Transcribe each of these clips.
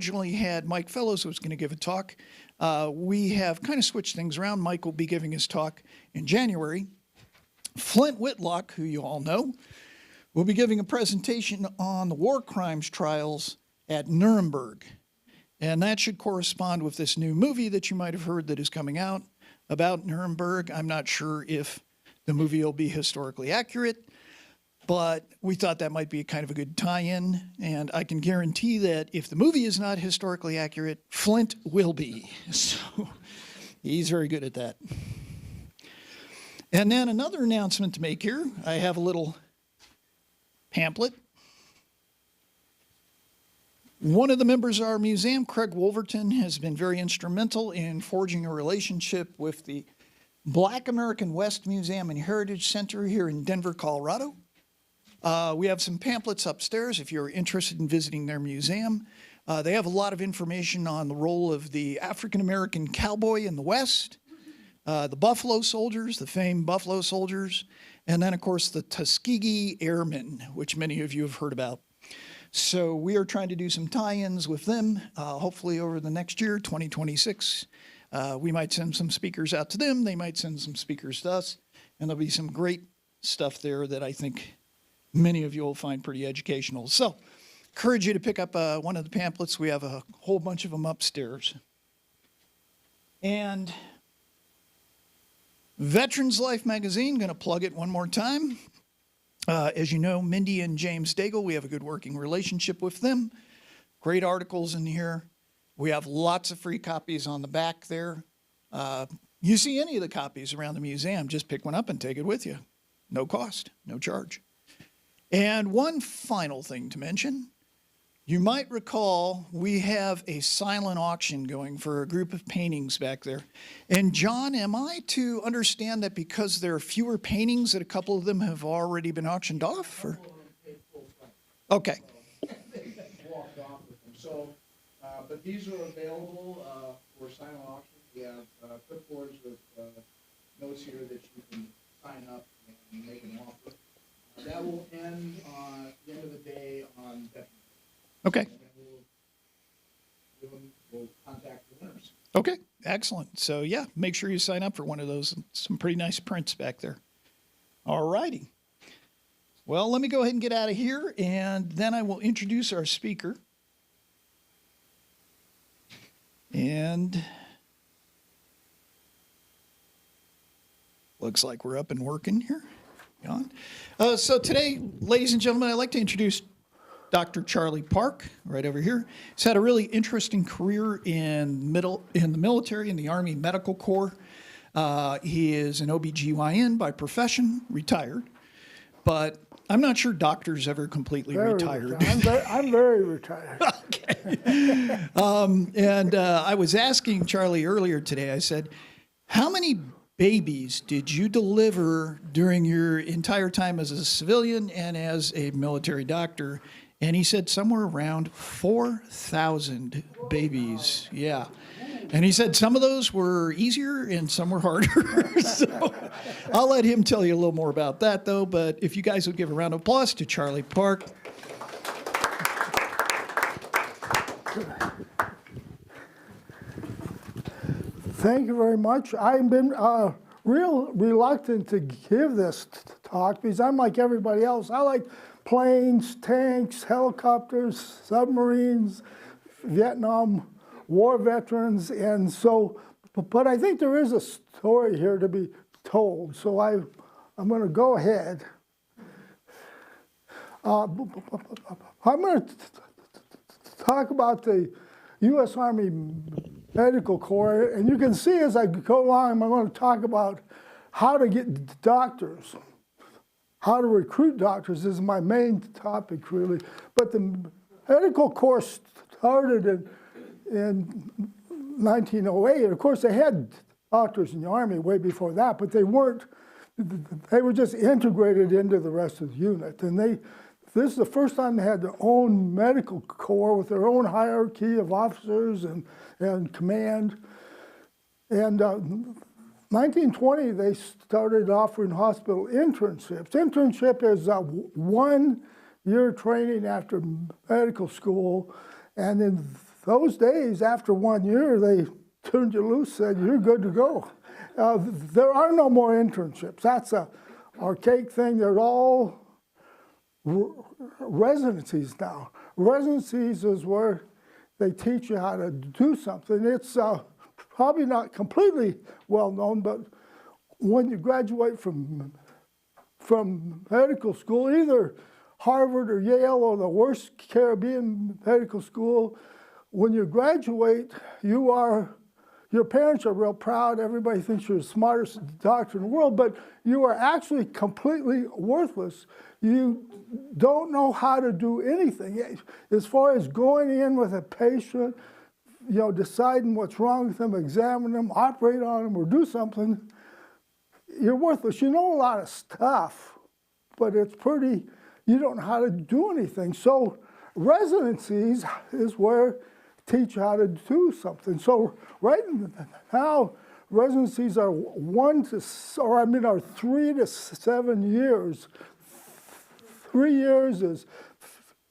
originally had Mike Fellows who was going to give a talk. We have kind of switched things around. Mike will be giving his talk in January. Flint Whitlock, who you all know, will be giving a presentation on the war crimes trials at Nuremberg. And that should correspond with this new movie that you might have heard that is coming out about Nuremberg. I'm not sure if the movie will be historically accurate, but we thought that might be kind of a good tie-in. And I can guarantee that if the movie is not historically accurate, Flint will be. So he's very good at that. And then another announcement to make here. I have a little pamphlet. One of the members of our museum, Craig Wolverton, has been very instrumental in forging a relationship with the Black American West Museum and Heritage Center here in Denver, Colorado. We have some pamphlets upstairs if you're interested in visiting their museum. They have a lot of information on the role of the African-American cowboy in the West, the Buffalo Soldiers, the famed Buffalo Soldiers, and then, of course, the Tuskegee Airmen, which many of you have heard about. So we are trying to do some tie-ins with them, hopefully over the next year, 2026. We might send some speakers out to them. They might send some speakers to us. And there'll be some great stuff there that I think many of you will find pretty educational. So encourage you to pick up one of the pamphlets. We have a whole bunch of them upstairs. And Veterans Life magazine, going to plug it one more time. As you know, Mindy and James Daigle, we have a good working relationship with them. Great articles in here. We have lots of free copies on the back there. You see any of the copies around the museum, just pick one up and take it with you. No cost, no charge. And one final thing to mention. You might recall we have a silent auction going for a group of paintings back there. And John, am I to understand that because there are fewer paintings that a couple of them have already been auctioned off? Or? Okay. Walked off with them. So, but these are available for silent auction. We have clipboards with notes here that you can sign up and make an offer. That will end at the end of the day on Veterans. Okay. We'll contact the winners. Okay, excellent. So yeah, make sure you sign up for one of those. Some pretty nice prints back there. All righty. Well, let me go ahead and get out of here, and then I will introduce our speaker. And looks like we're up and working here. So today, ladies and gentlemen, I'd like to introduce Dr. Charlie Parke, right over here. He's had a really interesting career in the military, in the Army Medical Corps. He is an OBGYN by profession, retired, but I'm not sure doctors ever completely retired. I'm very retired. Okay. And I was asking Charlie earlier today, I said, how many babies did you deliver during your entire time as a civilian and as a military doctor? And he said somewhere around 4,000 babies. Yeah. And he said some of those were easier and some were harder. So I'll let him tell you a little more about that, though. But if you guys would give a round of applause to Charlie Parke. Thank you very much. I've been real reluctant to give this talk because I'm like everybody else. I like planes, tanks, helicopters, submarines, Vietnam War veterans, and so, but I think there is a story here to be told, so I'm going to go ahead. I'm going to talk about the U.S. Army Medical Corps, and you can see as I go along, I'm going to talk about how to get doctors. How to recruit doctors is my main topic, really. But the Medical Corps started in 1908. Of course, they had doctors in the Army way before that, but they weren't. They were just integrated into the rest of the unit. And this is the first time they had their own medical corps with their own hierarchy of officers and command. And 1920, they started offering hospital internships. Internship is 1 year training after medical school, and in those days, after 1 year, they turned you loose, said, you're good to go. There are no more internships. That's a archaic thing. They're all residencies now. Residencies is where they teach you how to do something. It's probably not completely well known, but when you graduate from medical school, either Harvard or Yale or the worst Caribbean medical school, when you graduate, your parents are real proud. Everybody thinks you're the smartest doctor in the world, but you are actually completely worthless. You don't know how to do anything. As far as going in with a patient, deciding what's wrong with them, examine them, operate on them, or do something, you're worthless. You know a lot of stuff, but you don't know how to do anything. So residencies is where teach you how to do something. So right now, residencies are 3 to 7 years. 3 years is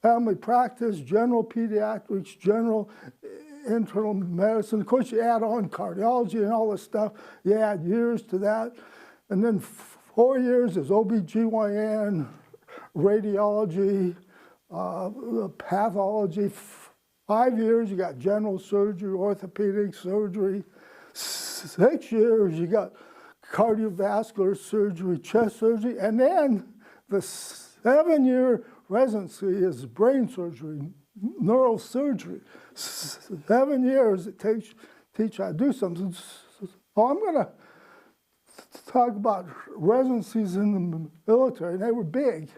family practice, general pediatrics, general internal medicine. Of course, you add on cardiology and all this stuff. You add years to that. And then 4 years is OBGYN, radiology, pathology. 5 years, you got general surgery, orthopedic surgery. 6 years, you got cardiovascular surgery, chest surgery. And then the 7-year residency is brain surgery, neurosurgery. 7 years it takes teach how to do something. So I'm going to talk about residencies in the military, and they were big.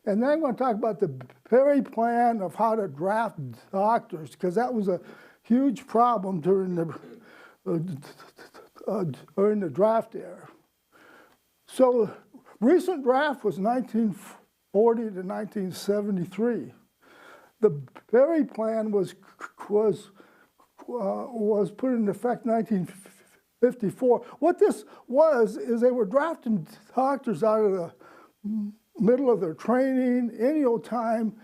And then I'm going to talk about the Perry plan of how to draft doctors, because that was a huge problem during the draft era. So recent draft was 1940 to 1973. The Perry plan was put into effect 1954. What this was is they were drafting doctors out of the middle of their training, any old time,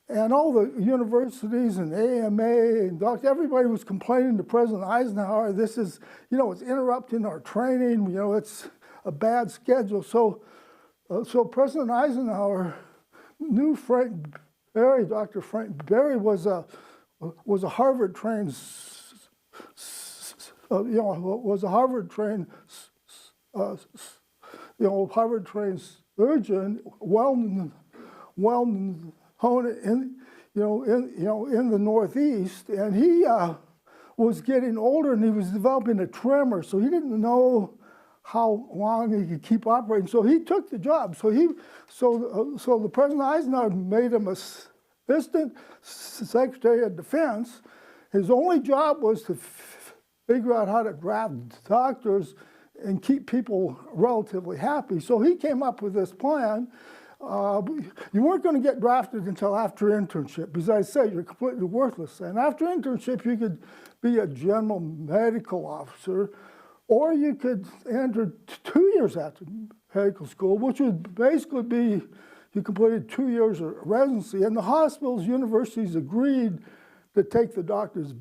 and all the universities and AMA and everybody was complaining to President Eisenhower, this is, it's interrupting our training, it's a bad schedule. So President Eisenhower knew Frank Berry. Dr. Frank Berry was a Harvard-trained, Harvard-trained surgeon, well known in the Northeast, and he was getting older and he was developing a tremor, so he didn't know how long he could keep operating. So he took the job. So the President Eisenhower made him Assistant Secretary of Defense. His only job was to figure out how to draft doctors and keep people relatively happy. So he came up with this plan. You weren't going to get drafted until after internship, because I say you're completely worthless. And after internship, you could be a general medical officer, or you could enter 2 years after medical school, which would basically be you completed 2 years of residency. And the hospitals, universities agreed to take the doctors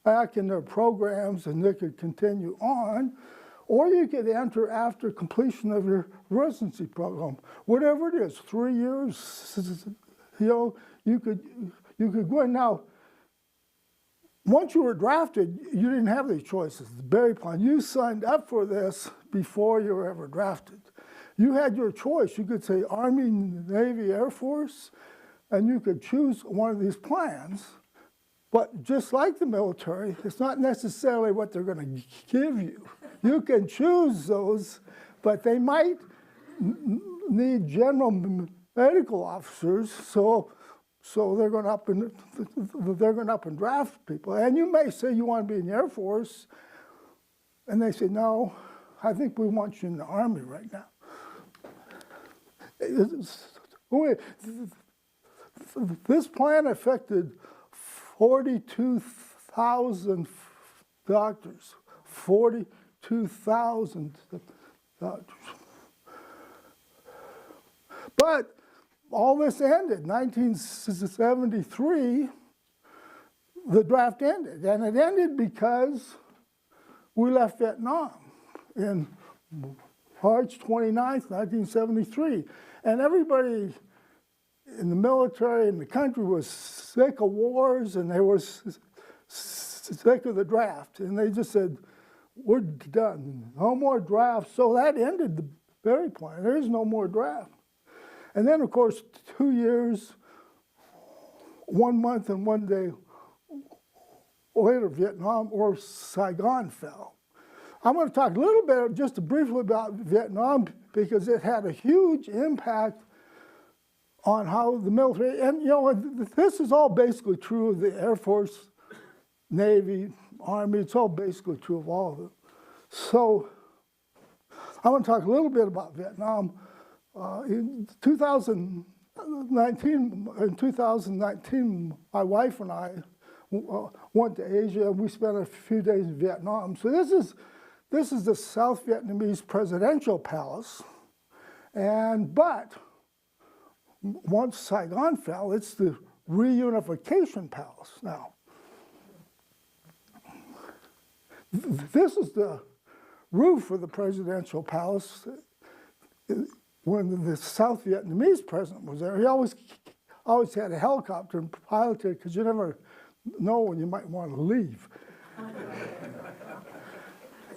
back in their programs and they could continue on. Or you could enter after completion of your residency program. Whatever it is, 3 years, you could go in. Now, once you were drafted, you didn't have these choices. The Berry plan, you signed up for this before you were ever drafted. You had your choice. You could say Army, Navy, Air Force, and you could choose one of these plans. But just like the military, it's not necessarily what they're going to give you. You can choose those, but they might need general medical officers, so they're going up and draft people. And you may say you want to be in the Air Force, and they say, no, I think we want you in the Army right now. This plan affected 42,000 doctors. 42,000 doctors. But all this ended. 1973, the draft ended. And it ended because we left Vietnam in March 29th, 1973. And everybody in the military and the country was sick of wars, and they were sick of the draft. And they just said, we're done, no more draft. So that ended the berry plan. There is no more draft. And then, of course, 2 years, 1 month and 1 day later, Vietnam or Saigon fell. I'm going to talk a little bit, just briefly, about Vietnam because it had a huge impact on how the military, and you know, this is all basically true of the Air Force, Navy, Army. It's all basically true of all of them. So I want to talk a little bit about Vietnam. In 2019, my wife and I went to Asia, and we spent a few days in Vietnam. So this is the South Vietnamese presidential palace, but once Saigon fell, it's the reunification palace now. This is the roof of the presidential palace. When the South Vietnamese president was there, he always had a helicopter and piloted it because you never know when you might want to leave.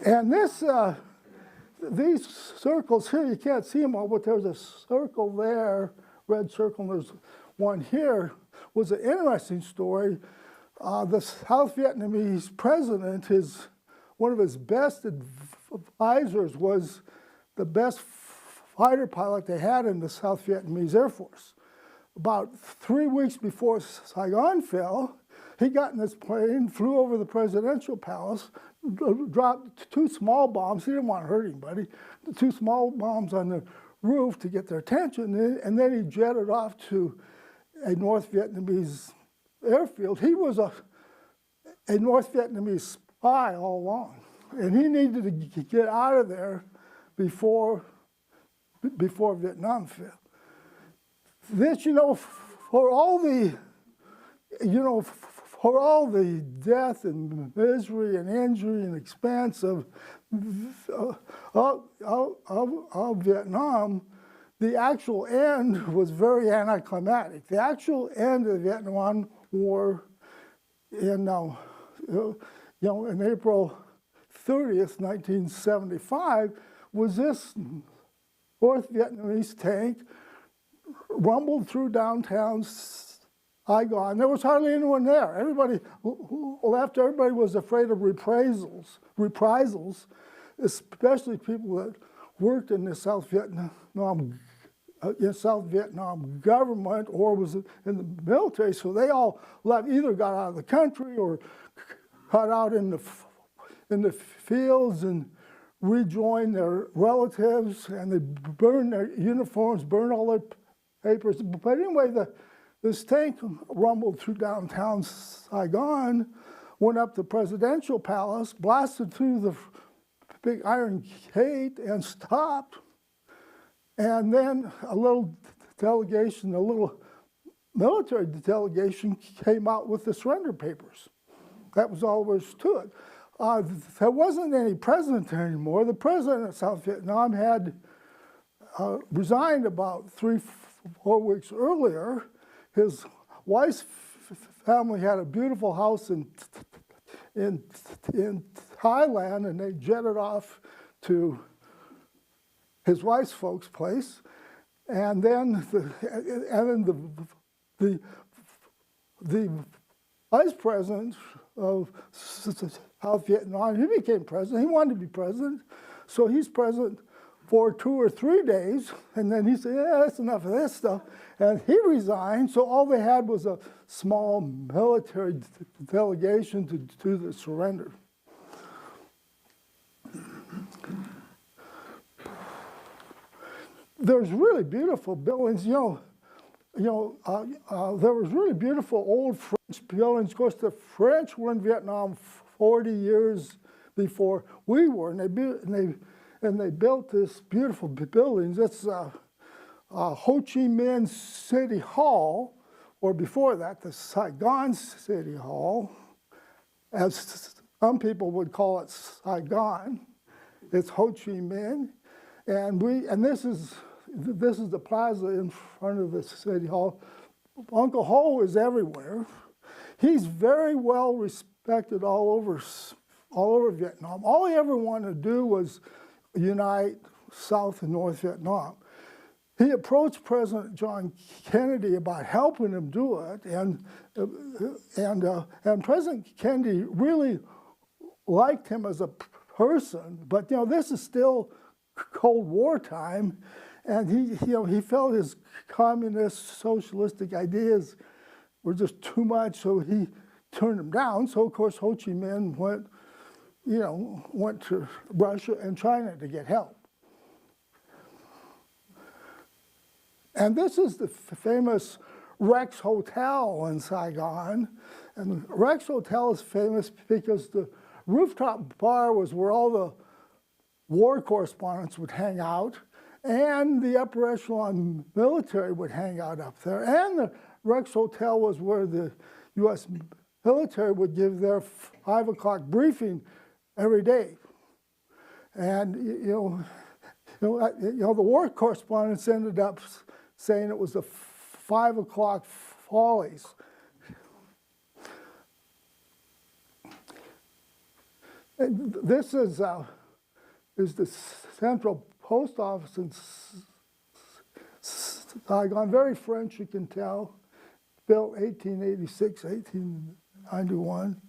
And these circles here, you can't see them all, but there's a circle there, red circle, and there's one here, was an interesting story. The South Vietnamese president, one of his best advisors was the best fighter pilot they had in the South Vietnamese Air Force. About 3 weeks before Saigon fell, he got in this plane, flew over the presidential palace, dropped 2 small bombs. He didn't want to hurt anybody. 2 small bombs on the roof to get their attention, and then he jetted off to a North Vietnamese airfield. He was a North Vietnamese spy all along, and he needed to get out of there before Vietnam fell. This, for all the death and misery and injury and expense of Vietnam, the actual end was very anticlimactic. The actual end of the Vietnam War in April 30th, 1975, was this North Vietnamese tank rumbled through downtown Saigon. There was hardly anyone there. Everybody left. Everybody was afraid of reprisals, especially people that worked in the South Vietnam government or was in the military. So they all left, either got out of the country or got out in the fields and rejoined their relatives, and they burned their uniforms, burned all their papers. But anyway, this tank rumbled through downtown Saigon, went up the presidential palace, blasted through the big iron gate and stopped. And then a little military delegation came out with the surrender papers. That was all there was to it. There wasn't any president there anymore. The president of South Vietnam had resigned about 3-4 weeks earlier. His wife's family had a beautiful house in Thailand, and they jetted off to his wife's folks' place. And then the vice president of South Vietnam, he became president. He wanted to be president. So he's president for 2 or 3 days. And then he said, yeah, that's enough of this stuff. And he resigned. So all they had was a small military delegation to do the surrender. There's really beautiful buildings. There was really beautiful old French buildings. Of course, the French were in Vietnam 40 years before we were, and they built this beautiful buildings. It's Ho Chi Minh City Hall, or before that, the Saigon City Hall, as some people would call it Saigon. It's Ho Chi Minh, and this is the plaza in front of the City Hall. Uncle Ho is everywhere. He's very well respected all over Vietnam. All he ever wanted to do was unite South and North Vietnam. He approached President John Kennedy about helping him do it, and President Kennedy really liked him as a person. But this is still Cold War time, and he felt his communist, socialistic ideas were just too much, so he turned them down. So of course Ho Chi Minh went to Russia and China to get help. And this is the famous Rex Hotel in Saigon. And Rex Hotel is famous because the rooftop bar was where all the war correspondents would hang out, and the upper echelon military would hang out up there. And the Rex Hotel was where the U.S. military would give their 5 o'clock briefing every day. And the war correspondents ended up saying it was the 5 o'clock follies. And this is the central post office in Saigon, very French, you can tell, built 1886, 1891.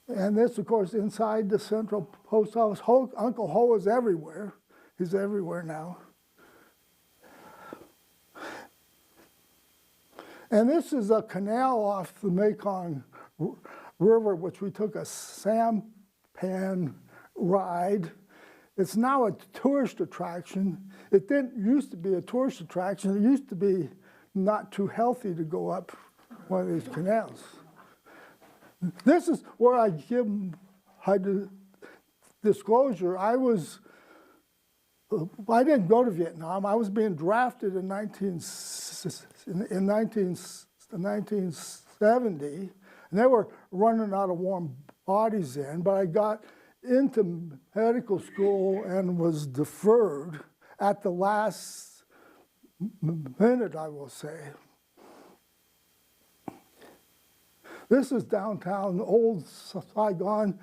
And this, of course, inside the central post office. Uncle Ho is everywhere. He's everywhere now. And this is a canal off the Mekong River, which we took a sampan ride. It's now a tourist attraction. It didn't used to be a tourist attraction. It used to be not too healthy to go up one of these canals. This is where I give disclosure. I didn't go to Vietnam. I was being drafted in 1970, and they were running out of warm bodies then, but I got into medical school and was deferred at the last minute, I will say. This is downtown, old Saigon.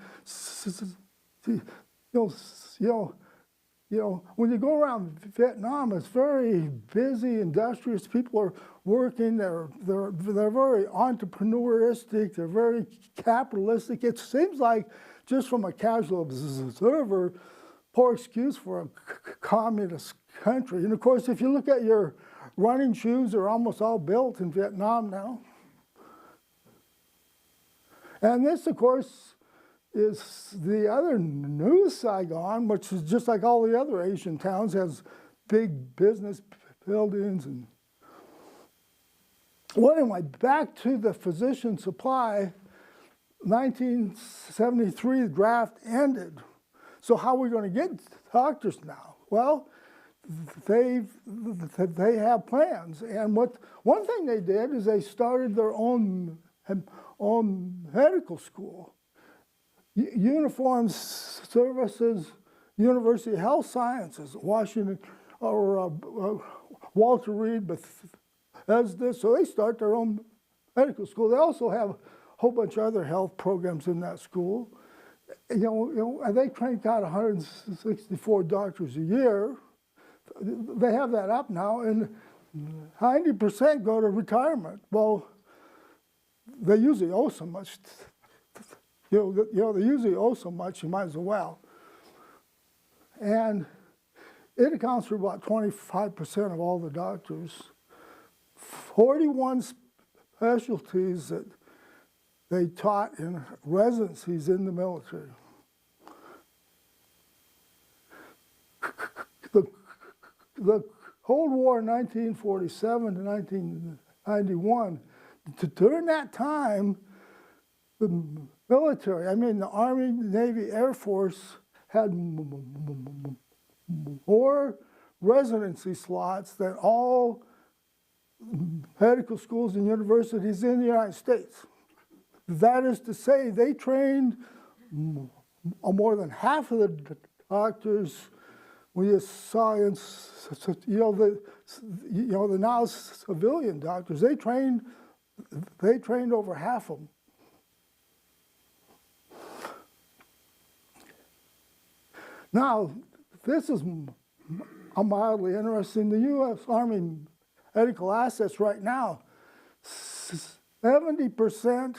When you go around Vietnam, it's very busy, industrious. People are working. They're very entrepreneuristic. They're very capitalistic. It seems like, just from a casual observer, poor excuse for a communist country. And of course, if you look at your running shoes, they're almost all built in Vietnam now. And this, of course, is the other new Saigon, which is just like all the other Asian towns, has big business buildings. And well, anyway, back to the physician supply. 1973, the draft ended. So how are we going to get doctors now? Well, they have plans. And one thing they did is they started their own medical school. Uniformed Services, University of Health Sciences, Washington, or Walter Reed, Bethesda. So they start their own medical school. They also have a whole bunch of other health programs in that school. And they crank out 164 doctors a year. They have that up now, and 90% go to retirement. Well, they usually owe so much. They usually owe so much, you might as well. And it accounts for about 25% of all the doctors. 41 specialties that they taught in residencies in the military. The Cold War, 1947 to 1991, during that time, the military, the Army, Navy, Air Force had more residency slots than all medical schools and universities in the United States. That is to say, they trained more than half of the doctors we saw in, the now civilian doctors. They trained over half of them. Now, this is mildly interesting. The U.S. Army medical assets right now, 70%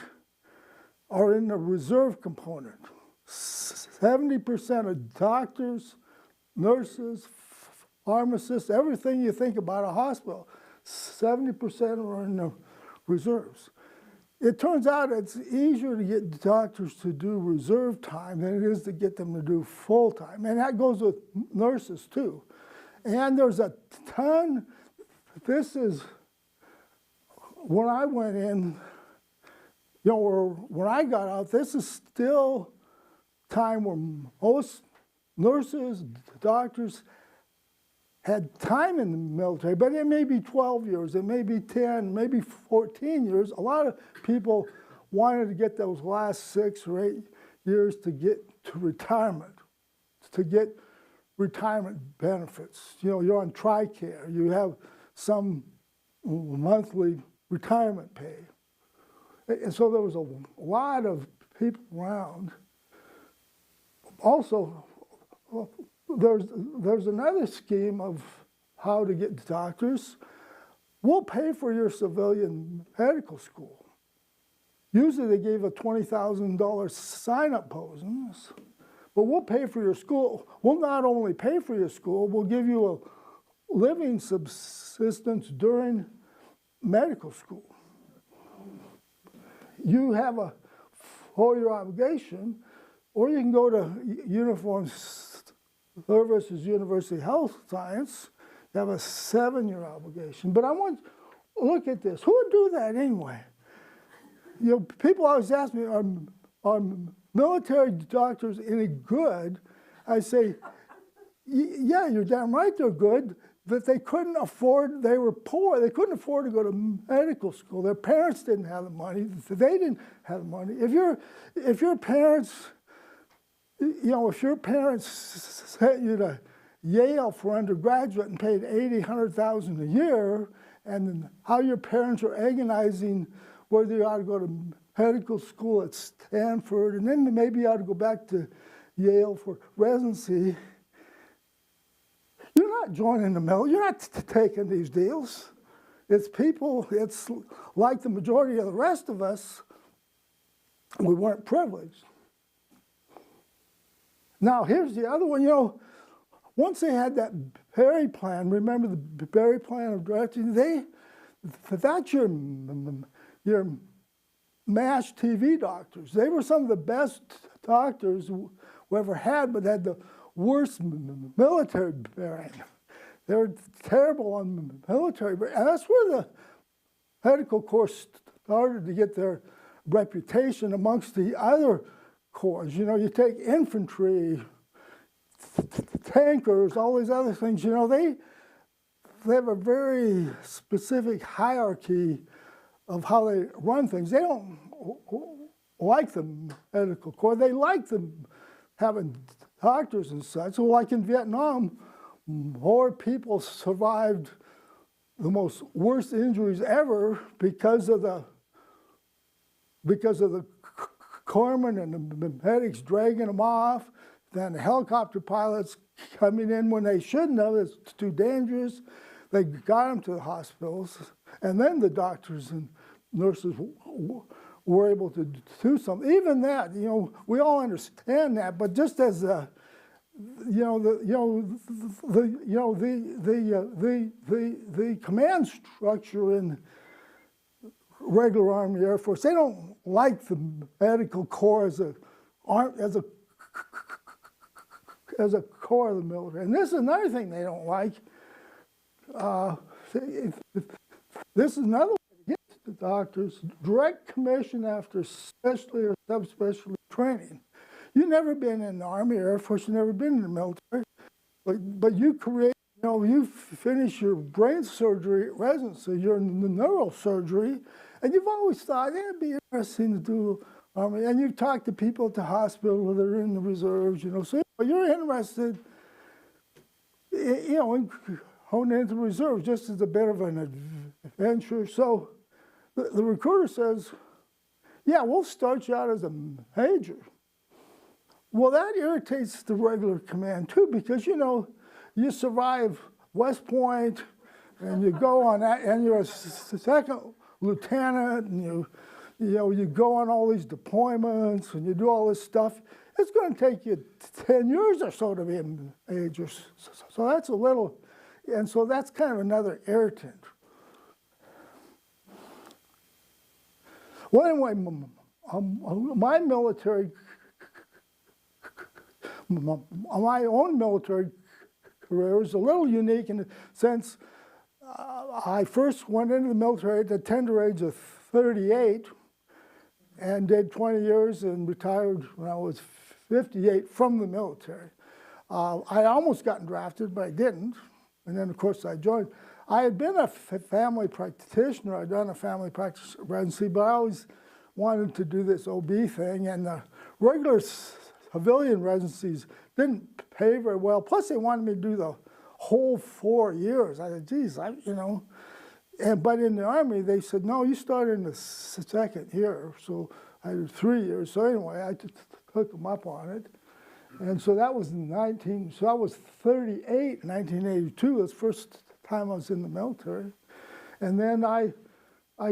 are in the reserve component. 70% of doctors, nurses, pharmacists, everything you think about a hospital, 70% are in the reserves. It turns out it's easier to get doctors to do reserve time than it is to get them to do full time. And that goes with nurses too. And there's a ton, this is, when I went in, or when I got out, this is still time where most nurses, doctors had time in the military, but it may be 12 years, it may be 10, maybe 14 years. A lot of people wanted to get those last 6 or 8 years to get to retirement, to get retirement benefits. You're on TRICARE, you have some monthly retirement pay. And so there was a lot of people around. Also, there's another scheme of how to get doctors. We'll pay for your civilian medical school. Usually they gave a $20,000 sign-up bonus, but we'll pay for your school. We'll not only pay for your school, we'll give you a living subsistence during medical school. You have a 4-year obligation, or you can go to Uniformed Services University Health Science. You have a 7-year obligation. But I want to look at this. Who would do that anyway? People always ask me, are military doctors any good? I say, yeah, you're damn right they're good, but they couldn't afford, they were poor, they couldn't afford to go to medical school. Their parents didn't have the money, they didn't have the money. If your parents, if your parents sent you to Yale for undergraduate and paid $80,000, $100,000 a year, and how your parents are agonizing whether you ought to go to medical school at Stanford, and then maybe you ought to go back to Yale for residency, you're not joining the military. You're not taking these deals. It's people, it's like the majority of the rest of us, we weren't privileged. Now, here's the other one. Once they had that Berry plan, remember the Berry plan of directing, that's your MASH TV doctors. They were some of the best doctors we ever had, but had the worst military bearing. They were terrible on military bearing. And that's where the medical corps started to get their reputation amongst the other corps. You take infantry, tankers, all these other things, they have a very specific hierarchy of how they run things. They don't like the medical corps. They like them having doctors and such. So like in Vietnam, more people survived the most worst injuries ever because of the corpsmen and the medics dragging them off, then the helicopter pilots coming in when they shouldn't have. It's too dangerous. They got them to the hospitals, and then the doctors and nurses were able to do something. Even that, we all understand that, but just as the command structure in regular Army Air Force, they don't like the medical corps as a core of the military. And this is another thing they don't like. This is another way to get to doctors: direct commission after specialty or subspecialty training. You've never been in the Army, Air Force, you've never been in the military, but you create You know, you finish your brain surgery residency, you're in the neurosurgery, and you've always thought, yeah, it'd be interesting to do Army. And you've talked to people at the hospital that are in the reserves, you know, so you're interested, you know, in honing into the reserves just as a bit of an adventure. So the recruiter says, yeah, we'll start you out as a major. Well, that irritates the regular command too, because, you know, you survive West Point, and you go on that, and you're a second lieutenant, and you go on all these deployments, and you do all this stuff. It's going to take you 10 years or so to be a major. So that's a little, and so that's kind of another irritant. Well, anyway, my own military career is a little unique in the sense I first went into the military at the tender age of 38 and did 20 years and retired when I was 58 from the military. I almost gotten drafted, but I didn't. And then, of course, I joined. I had been a family practitioner. I'd done a family practice residency, but I always wanted to do this OB thing. And the regular civilian residencies didn't pay very well. Plus, they wanted me to do the whole 4 years. I said, geez, you know. But in the Army, they said, no, you start in the second year. So I did 3 years. So anyway, I took them up on it. And so that was so I was 38 in 1982. That's the first time I was in the military. And then I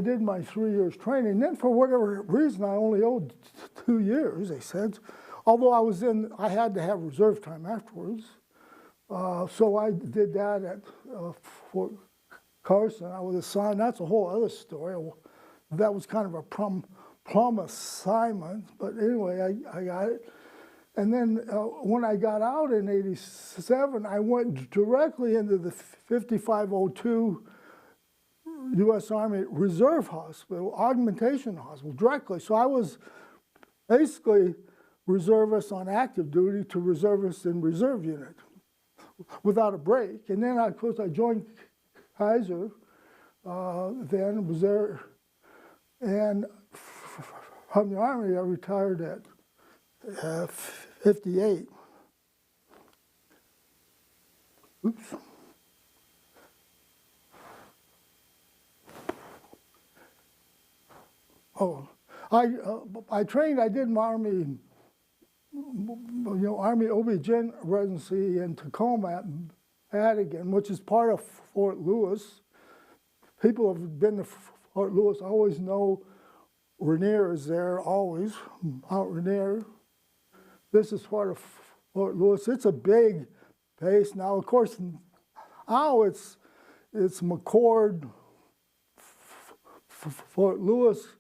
did my 3 years training. Then for whatever reason, I only owed 2 years, they said. Although I had to have reserve time afterwards. So I did that at Fort Carson. I was assigned, that's a whole other story. That was kind of a plum assignment. But anyway, I got it. And then when I got out in 87, I went directly into the 5502 U.S. Army Reserve Hospital, Augmentation Hospital, directly. So I was basically reservist on active duty to reservist in reserve unit without a break. And then, of course, I joined Kaiser, then was there. And from the Army, I retired at 58. Oops. Oh, I trained, I did my Army, Army OB-GYN residency in Tacoma at Madigan, which is part of Fort Lewis. People who have been to Fort Lewis always know Rainier is there, always, Mount Rainier. This is part of Fort Lewis. It's a big base now. Of course, now it's McCord, Fort Lewis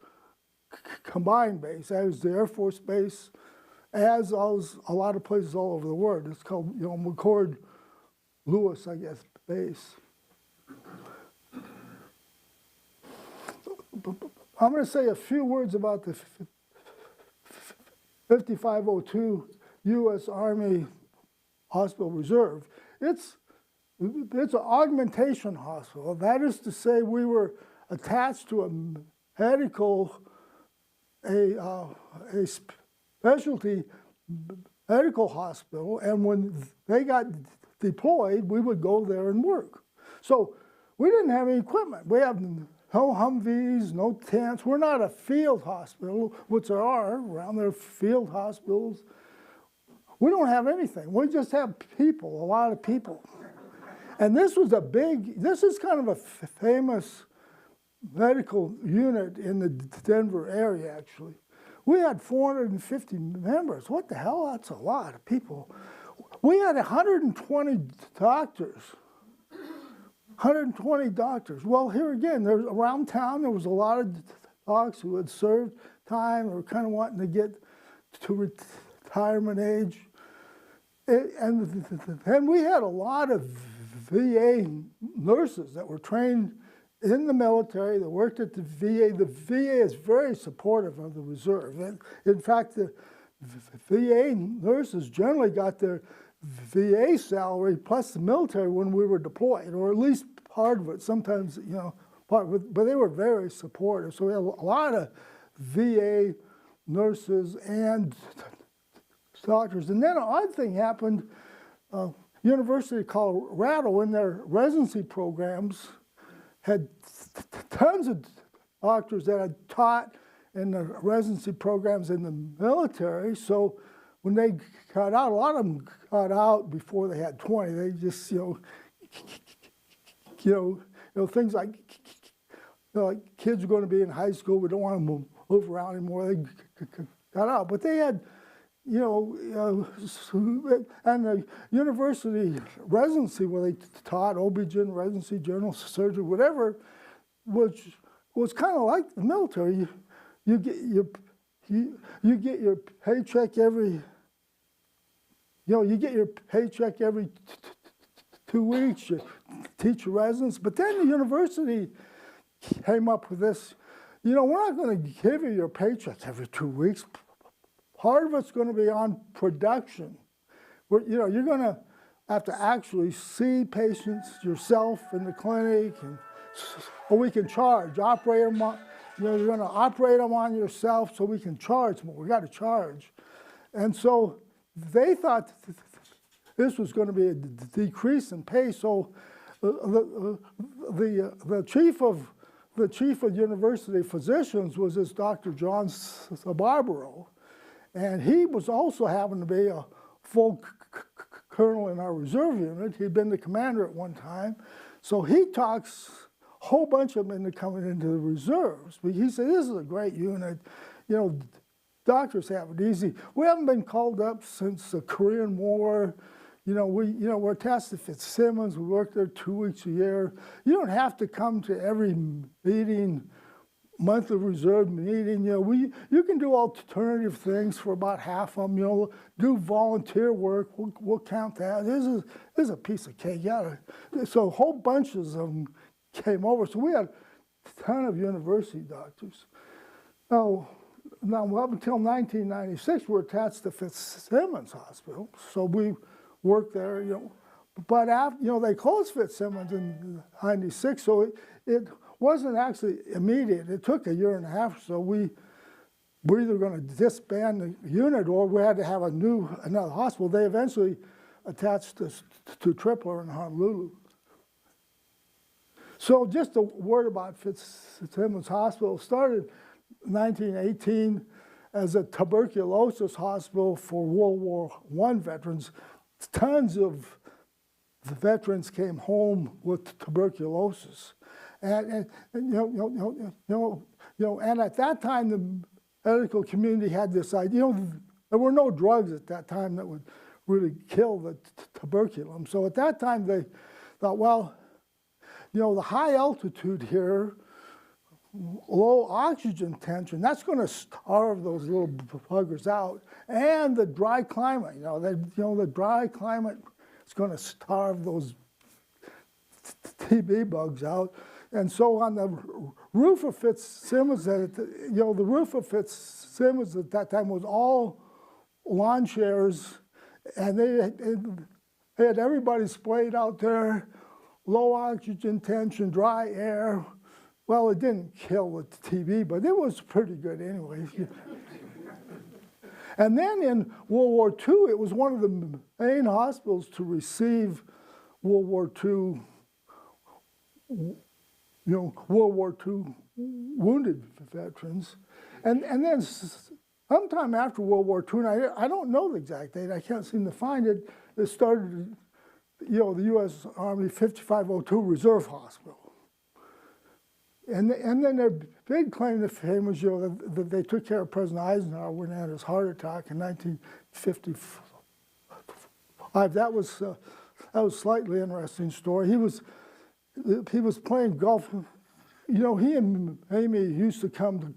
combined base. That is the Air Force base, as a lot of places all over the world. It's called, McCord Lewis, I guess, base. I'm going to say a few words about the 5502 U.S. Army Hospital Reserve. It's an augmentation hospital. That is to say, we were attached to a specialty medical hospital, and when they got deployed, we would go there and work. So we didn't have any equipment. We have no Humvees, no tents. We're not a field hospital, which there are around there, field hospitals. We don't have anything. We just have people, a lot of people. And this is kind of a famous medical unit in the Denver area, actually. We had 450 members. What the hell? That's a lot of people. We had 120 doctors. 120 doctors. Well, here again, there's around town, there was a lot of docs who had served time or kind of wanting to get to retirement age. And then we had a lot of VA nurses that were trained in the military, that worked at the VA. The VA is very supportive of the reserve. And in fact, the VA nurses generally got their VA salary plus the military when we were deployed, or at least part of it. Sometimes, you know, part of it, but they were very supportive. So we had a lot of VA nurses and doctors. And then an odd thing happened. University of Colorado, in their residency programs, had tons of doctors that had taught in the residency programs in the military. So when they got out, a lot of them got out before they had 20. They just, things like, like kids are going to be in high school, we don't want to move around anymore. They got out, but they had, and the university residency where they taught OB-GYN residency, general surgery, whatever, which was kind of like the military. You get your paycheck every, you get your paycheck every 2 weeks. You teach your residents, but then the university came up with this. We're not going to give you your paycheck every 2 weeks. Part of it's going to be on production. You're going to have to actually see patients yourself in the clinic, and or we can charge. Operate them on, you're going to operate them on yourself, so we can charge more. We got to charge, and so they thought this was going to be a decrease in pay. So the chief of university physicians was this Dr. John Barbaro. And he was also happened to be a full colonel in our reserve unit. He'd been the commander at one time. So he talks a whole bunch of them into coming into the reserves. But he said, this is a great unit. Doctors have it easy. We haven't been called up since the Korean War. We're attached to Fitzsimmons. We work there 2 weeks a year. You don't have to come to every meeting, monthly reserve meeting. You can do alternative things for about half of them. Do volunteer work. We'll count that. This is a piece of cake. So whole bunches of them came over. So we had a ton of university doctors. Now up until 1996, we were attached to Fitzsimmons Hospital. So we worked there. But after they closed Fitzsimmons in '96, so it wasn't actually immediate. It took a year and a half, so we were either going to disband the unit or we had to have another hospital. They eventually attached us to Tripler in Honolulu. So just a word about Fitzsimmons Hospital. It started in 1918 as a tuberculosis hospital for World War I veterans. Tons of the veterans came home with tuberculosis. And at that time, the medical community had this idea. There were no drugs at that time that would really kill the tuberculum. So at that time, they thought, well, the high altitude here, low oxygen tension, that's going to starve those little buggers out. And the dry climate, the dry climate is going to starve those TB bugs out. And so on the roof of Fitzsimmons, the roof of Fitzsimmons at that time was all lawn chairs, and they had everybody splayed out there, low oxygen tension, dry air. Well, it didn't kill the TB, but it was pretty good anyway. And then in World War II, it was one of the main hospitals to receive World War II wounded veterans. And then sometime after World War II, and I don't know the exact date, I can't seem to find it, it started, the U.S. Army 5502 Reserve Hospital. And then their big claim to fame was, that they took care of President Eisenhower when he had his heart attack in 1955. That was a slightly interesting story. He was playing golf. He and Amy used to come to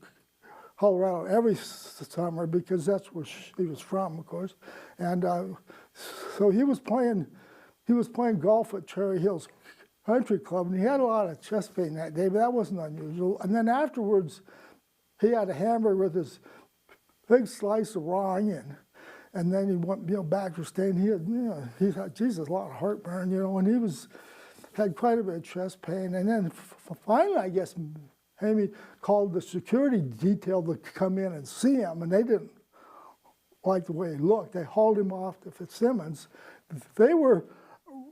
Colorado every summer because that's where she was from, of course. And so he was playing golf at Cherry Hills Country Club, and he had a lot of chest pain that day, but that wasn't unusual. And then afterwards, he had a hamburger with this big slice of raw onion. And then he went, back to stay, and he had, Jesus, a lot of heartburn, and he had quite a bit of chest pain. And then finally, I guess, Amy called the security detail to come in and see him, and they didn't like the way he looked. They hauled him off to Fitzsimmons. They were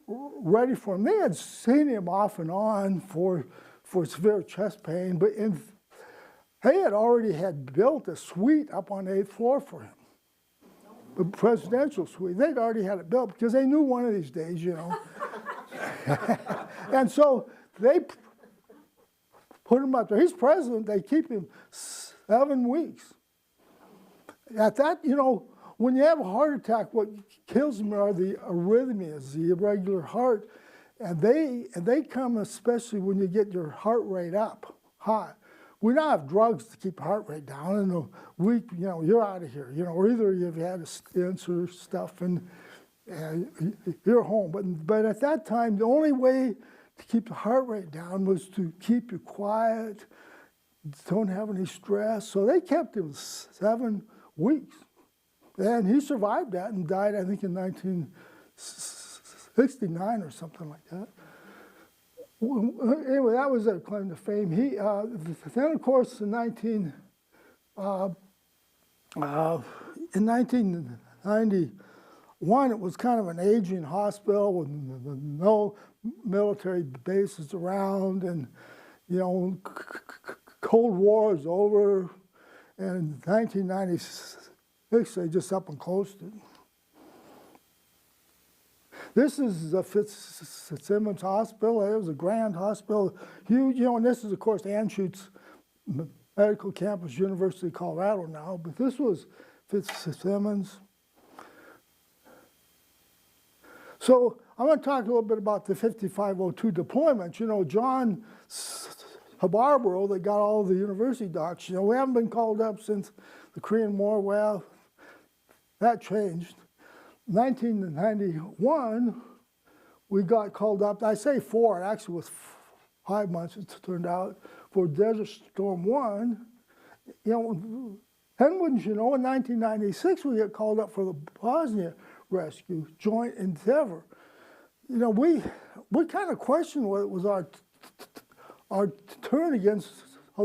ready for him. They had seen him off and on for severe chest pain, but they had already built a suite up on the 8th floor for him, a presidential suite. They'd already had it built because they knew one of these days, And so they put him up there. He's president. They keep him 7 weeks. At that, when you have a heart attack, what kills them are the arrhythmias, the irregular heart, and they come especially when you get your heart rate up high. We now have drugs to keep the heart rate down. In a week, you're out of here. Or either you've had a stents or stuff, and you're home. But at that time, the only way to keep the heart rate down was to keep you quiet, don't have any stress. So they kept him 7 weeks. And he survived that and died, I think, in 1969 or something like that. Anyway, that was their claim to fame. Then, of course, in 1991, it was kind of an aging hospital with no military bases around, and Cold War is over. And in 1996, they just up and closed it. This is the Fitzsimmons Hospital. It was a grand hospital, huge, and this is, of course, Anschutz Medical Campus, University of Colorado now, but this was Fitzsimmons. So I'm going to talk a little bit about the 5502 deployment. John Barbaro, that got all the university docs, we haven't been called up since the Korean War. Well, that changed. 1991, we got called up. I say 4, it actually was 5 months, it turned out, for Desert Storm 1. And wouldn't you know, in 1996, we got called up for the Bosnia rescue, joint endeavor. We kind of questioned whether it was our turn against,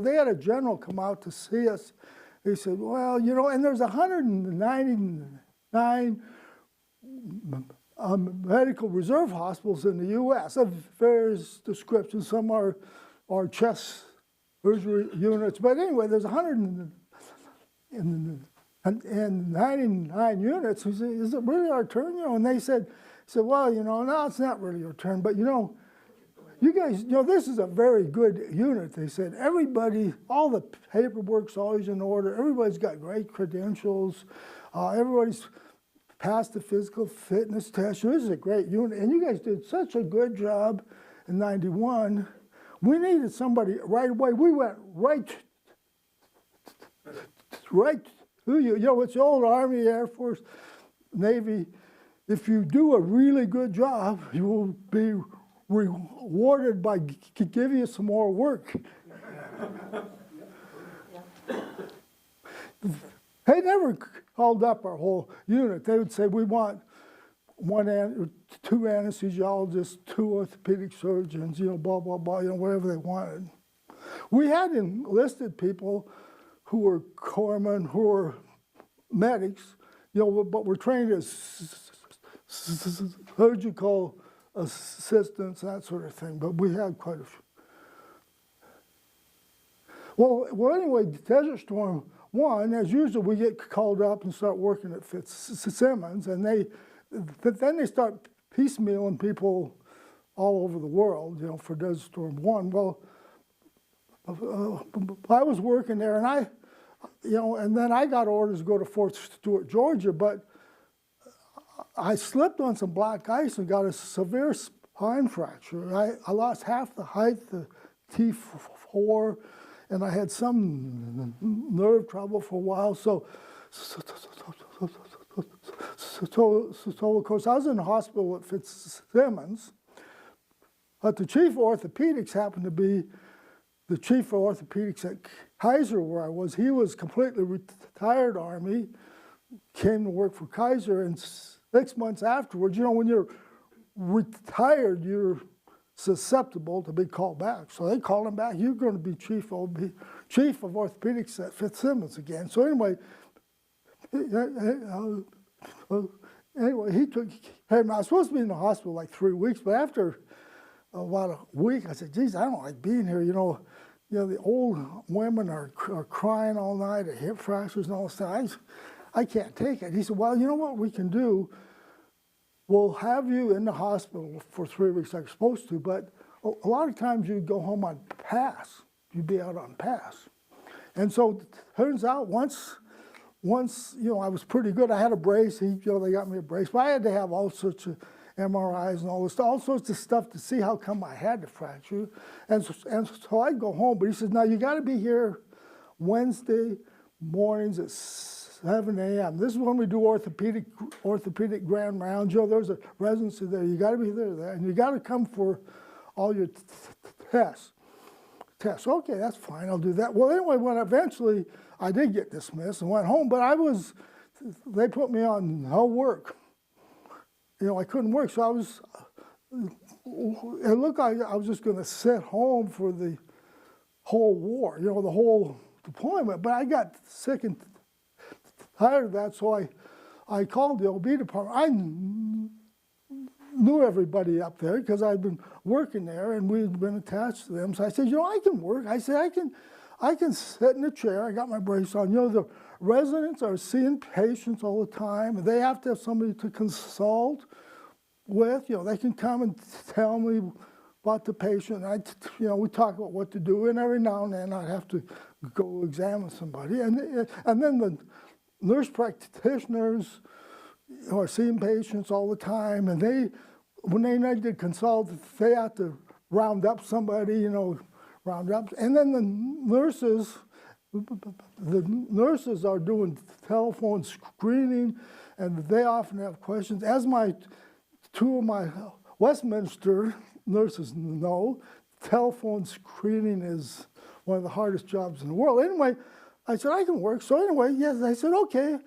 they had a general come out to see us. He said, well, and there's 199 medical reserve hospitals in the U.S. of various descriptions. Some are chest surgery units, but anyway, there's 199 units. He said, is it really our turn? And they said, well, no, it's not really your turn, but you guys, this is a very good unit. They said, everybody, all the paperwork's always in order. Everybody's got great credentials. Everybody's passed the physical fitness test. This is a great unit. And you guys did such a good job in 91. We needed somebody right away. We went right to you. It's the old Army, Air Force, Navy. If you do a really good job, you will be rewarded by giving you some more work. They never called up our whole unit. They would say, we want 2 anesthesiologists, 2 orthopedic surgeons, blah, blah, blah, whatever they wanted. We had enlisted people who were corpsmen, who were medics, but were trained as surgical assistants, that sort of thing, but we had quite a few. Well, anyway, Desert Storm 1, as usual, we get called up and start working at Fitzsimmons, and then they start piecemealing people all over the world, for Desert Storm 1. Well, I was working there, and and then I got orders to go to Fort Stewart, Georgia, but I slipped on some black ice and got a severe spine fracture. I lost half the height, the T4, and I had some nerve trouble for a while. So of course, I was in the hospital at Fitzsimmons, but the chief of orthopedics happened to be the chief of orthopedics at Kaiser, where I was. He was completely retired Army, came to work for Kaiser, and 6 months afterwards, you know, when you're retired, you're susceptible to be called back. So they called him back. You're going to be chief of orthopedics at Fitzsimmons again. So anyway, he took care of me. I was supposed to be in the hospital like 3 weeks, but after about a week, I said, geez, I don't like being here. You know, the old women are crying all night at hip fractures and all this stuff. I can't take it. He said, well, you know what we can do? We'll have you in the hospital for 3 weeks like you're supposed to, but a lot of times you go home on pass. You'd be out on pass. And so it turns out once, you know, I was pretty good. I had a brace. They got me a brace. But I had to have all sorts of MRIs and all sorts of stuff to see how come I had the fracture. And so I'd go home. But he says, now you got to be here Wednesday mornings at 7 a.m. This is when we do orthopedic grand rounds. You know, there's a residency there. You got to be there, and you got to come for all your tests. Okay, that's fine. I'll do that. Well, anyway, when eventually I did get dismissed and went home, but they put me on no work. You know, I couldn't work, so it looked like I was just going to sit home for the whole war. You know, the whole deployment. But I got sick and tired of that, so I called the OB department. I knew everybody up there because I'd been working there and we'd been attached to them. So I said, you know, I can work. I said, I can sit in a chair. I got my brace on. You know, the residents are seeing patients all the time. They have to have somebody to consult with. You know, they can come and tell me about the patient. You know, we talk about what to do, and every now and then I'd have to go examine somebody. And then the nurse practitioners are seeing patients all the time, and when they need to consult, they have to round up somebody, you know, round up. And then the nurses are doing telephone screening, and they often have questions. As two of my Westminster nurses know, telephone screening is one of the hardest jobs in the world. Anyway, I said, I can work. So anyway, yes, I said, okay.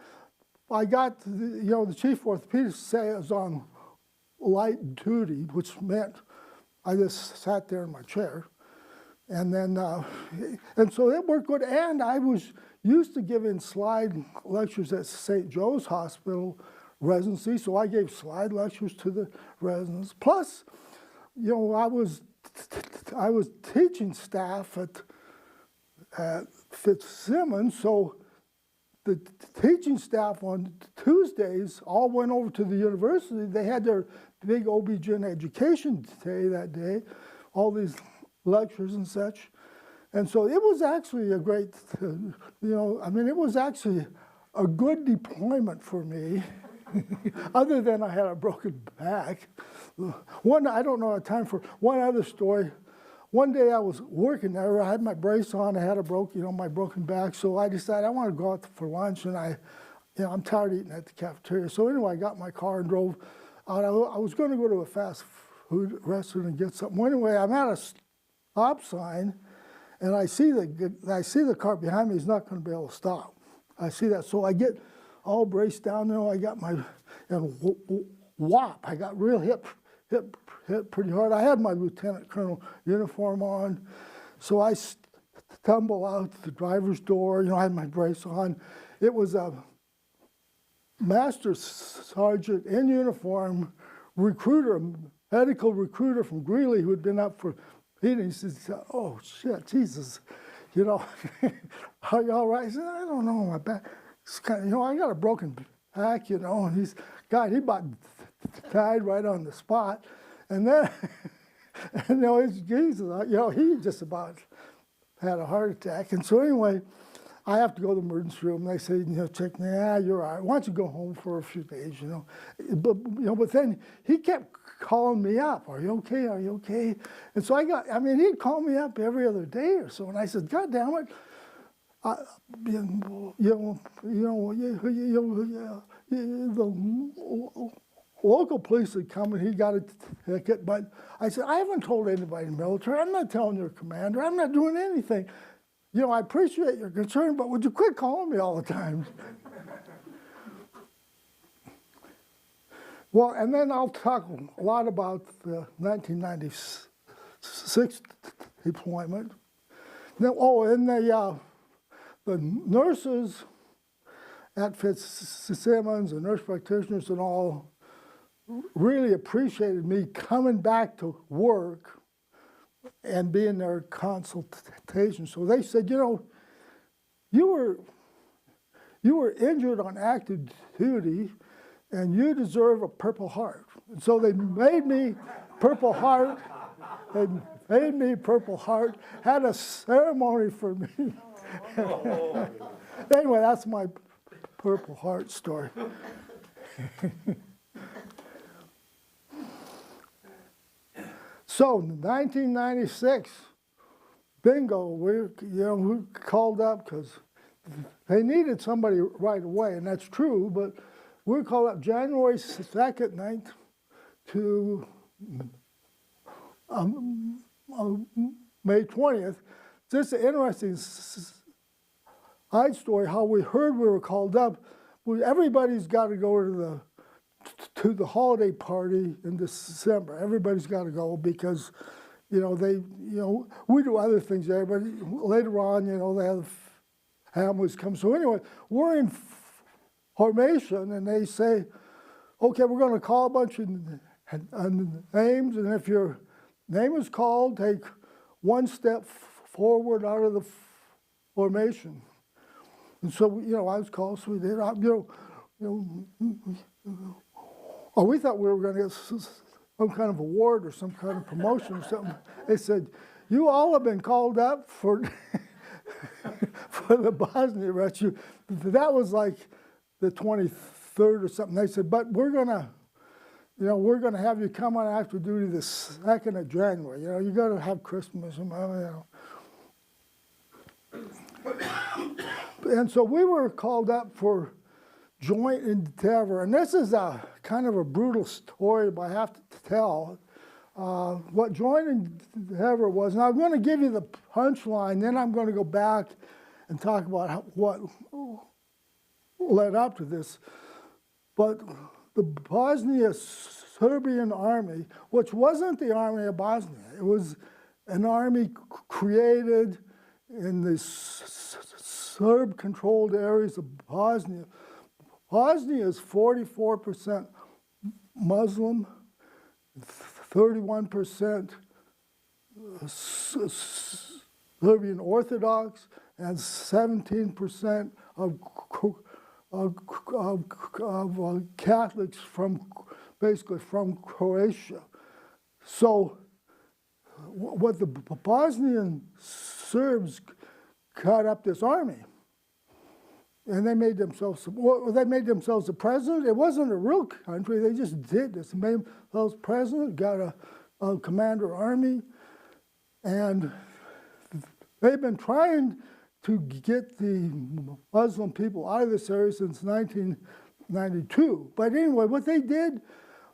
I got, the chief orthopedist say I was on light duty, which meant I just sat there in my chair. And then, and so it worked good. And I was used to giving slide lectures at St. Joe's Hospital residency, so I gave slide lectures to the residents. Plus, you know, I was teaching staff at Fitzsimmons, so the teaching staff on Tuesdays all went over to the university. They had their big OB-GYN education day that day, all these lectures and such. And so it was actually a great, you know, I mean, it was actually a good deployment for me, other than I had a broken back. I don't know, time for one other story. One day I was working there, I had my brace on, I had my broken back, so I decided I want to go out for lunch, and I'm tired of eating at the cafeteria. So anyway, I got my car and drove out. I was going to go to a fast food restaurant and get something. Well, anyway, I'm at a stop sign, and I see the car behind me is not going to be able to stop. I see that, so I get all braced down there. I got whop! I got real hit pretty hard. I had my lieutenant colonel uniform on, so I stumble out the driver's door. You know, I had my brace on. It was a master sergeant in uniform, recruiter, medical recruiter from Greeley who had been up for meeting. He says, "Oh shit, Jesus, you know, are you all right?" I said, "I don't know, my back. It's kind of, you know, I got a broken back, you know." And he about died right on the spot. And then, you know, it's Jesus, you know, he just about had a heart attack. And so anyway, I have to go to the emergency room. They say, you know, check me, you're all right. Why don't you go home for a few days, you know? But then he kept calling me up. Are you okay? Are you okay? And so he'd call me up every other day or so. And I said, God damn it. The local police had come and he got a ticket, but I said, I haven't told anybody in the military. I'm not telling your commander. I'm not doing anything. You know, I appreciate your concern, but would you quit calling me all the time? Well, and then I'll talk a lot about the 1996 deployment. Then, oh, and the nurses at Fitzsimmons and nurse practitioners and all really appreciated me coming back to work and being their consultation. So they said, you know, you were injured on active duty, and you deserve a Purple Heart. And so they made me Purple Heart. They made me Purple Heart, had a ceremony for me. Anyway, that's my Purple Heart story. So, 1996, bingo, we called up because they needed somebody right away, and that's true, but we were called up January 2nd night to May 20th. Just an interesting side story, how we heard we were called up. Everybody's got to go to the holiday party in December. Everybody's got to go because, we do other things there, but later on, they have families come. So anyway, we're in formation, and they say, okay, we're going to call a bunch of names, and if your name is called, take one step forward out of the formation. And so, I was called, so we did. We thought we were going to get some kind of award or some kind of promotion or something. They said, you all have been called up for for the Bosnia rescue. That was like the 23rd or something. They said, but we're gonna have you come on active duty the 2nd of January. You got to have Christmas, And so we were called up for joint endeavor, and this is a kind of a brutal story, but I have to tell what joint endeavor was. And I'm going to give you the punchline, then I'm going to go back and talk about what led up to this. But the Bosnia Serbian army, which wasn't the army of Bosnia, it was an army created in the Serb-controlled areas of Bosnia. Bosnia is 44% Muslim, 31% Serbian Orthodox, and 17% of Catholics basically from Croatia. So what the Bosnian Serbs cut up this army, and they made themselves the president. It wasn't a real country. They just did this. They made themselves president, got a commander army, and they've been trying to get the Muslim people out of this area since 1992. But anyway, what they did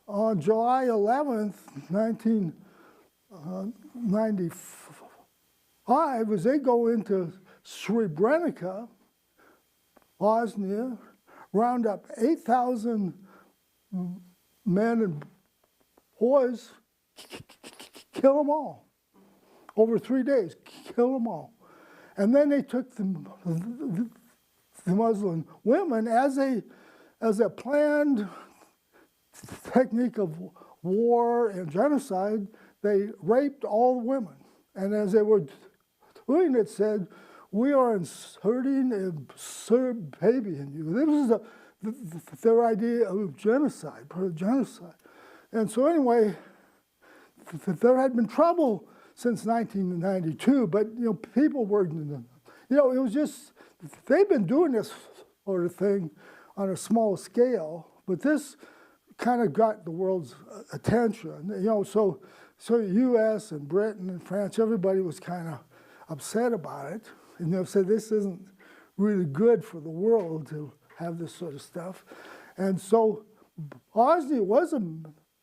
on July 11th, 1995, was they go into Srebrenica, Bosnia, round up 8,000 men and boys, kill them all. Over 3 days, kill them all. And then they took the Muslim women as a planned technique of war and genocide. They raped all the women. And as they were doing it, said, we are inserting a Serb baby in you. This is their idea of genocide, part of genocide. And so anyway, there had been trouble since 1992, but people were, it was just, they've been doing this sort of thing on a small scale, but this kind of got the world's attention. So the U.S. and Britain and France, everybody was kind of upset about it, and said this isn't really good for the world to have this sort of stuff. And so Bosnia was a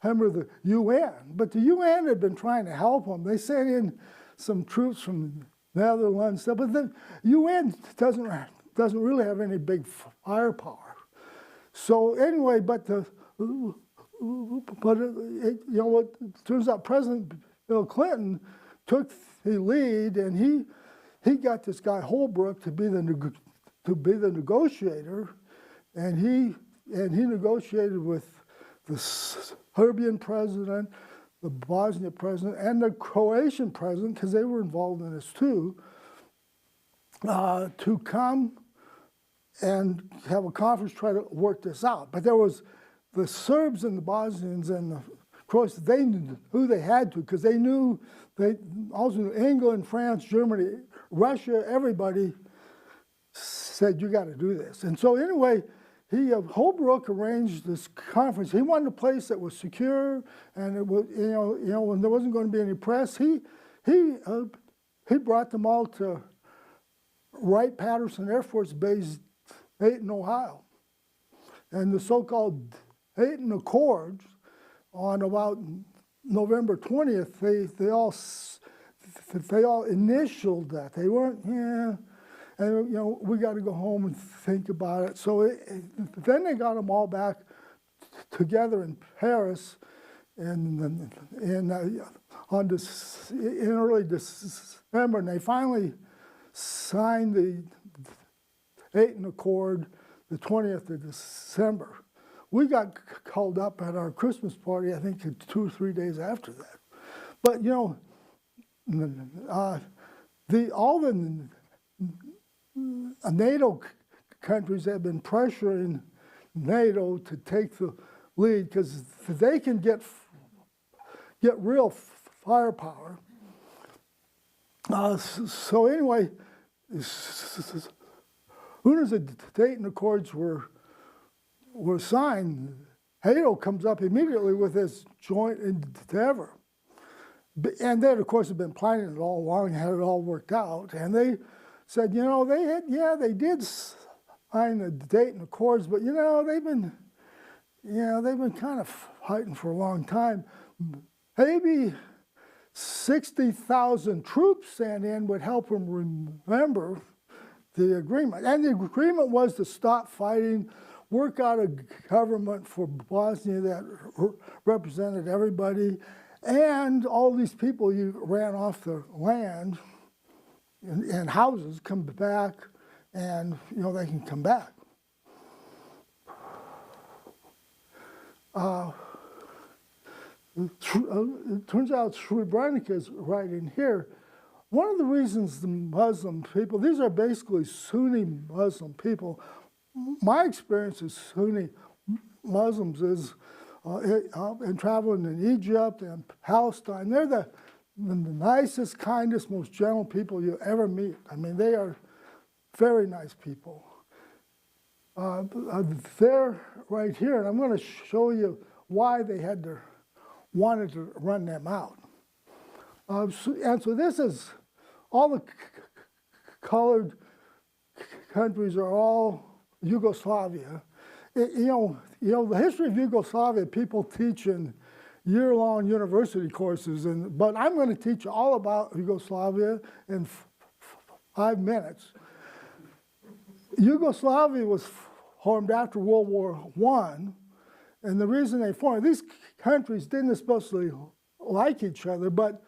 member of the UN, but the UN had been trying to help them. They sent in some troops from Netherlands, but the UN doesn't really have any big firepower. So anyway, but the but it turns out President Bill Clinton took the lead, and he got this guy Holbrooke to be the negotiator, and he negotiated with the Serbian president, the Bosnia president, and the Croatian president, because they were involved in this too, to come and have a conference, try to work this out. But there was the Serbs and the Bosnians and the Croatians, they knew who they had to, because they knew, they also knew England, France, Germany, Russia, everybody said, you got to do this. And so anyway, Holbrooke arranged this conference. He wanted a place that was secure, and it was, when there wasn't going to be any press. He brought them all to Wright-Patterson Air Force Base, Dayton, Ohio. And the so-called Dayton Accords, on about November 20th, they all initialed that. They weren't, and we got to go home and think about it. So then they got them all back together in Paris, in early December, and they finally signed the Dayton Accord the 20th of December. We got called up at our Christmas party, I think 2 or 3 days after that. But all the NATO countries have been pressuring NATO to take the lead, because they can get real firepower. So anyway, as soon as the Dayton Accords were signed, NATO comes up immediately with this joint endeavor. And they, of course, have been planning it all along, had it all worked out. And they said, they did sign the Dayton Accords, but they've been kind of fighting for a long time. Maybe 60,000 troops sent in would help them remember the agreement. And the agreement was to stop fighting, work out a government for Bosnia that represented everybody, and all these people you ran off the land and houses come back, and they can come back. It turns out Srebrenica is right in here. One of the reasons the Muslim people, these are basically Sunni Muslim people. My experience with Sunni Muslims is in traveling in Egypt and Palestine. They're the nicest, kindest, most gentle people you ever meet. I mean, they are very nice people. They're right here, and I'm going to show you why they wanted to run them out. And so this is, all the colored countries are all Yugoslavia. The history of Yugoslavia people teach in year-long university courses, but I'm going to teach you all about Yugoslavia in 5 minutes. Yugoslavia was formed after World War I, and the reason they formed, these countries didn't especially like each other, but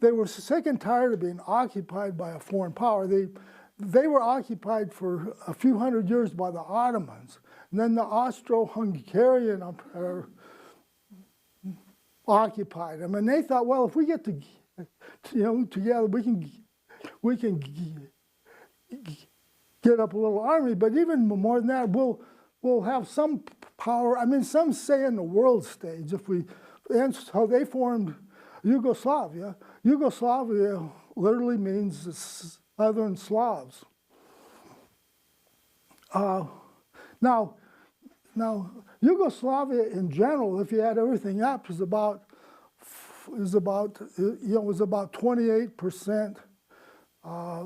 they were sick and tired of being occupied by a foreign power. They were occupied for a few hundred years by the Ottomans, and then the Austro-Hungarian Empire occupied them. And they thought, well, if we get together, we can get up a little army. But even more than that, we'll have some power. I mean, some say in the world stage. And so they formed Yugoslavia. Yugoslavia literally means Southern Slavs. Now, Yugoslavia in general, if you add everything up, was about 28%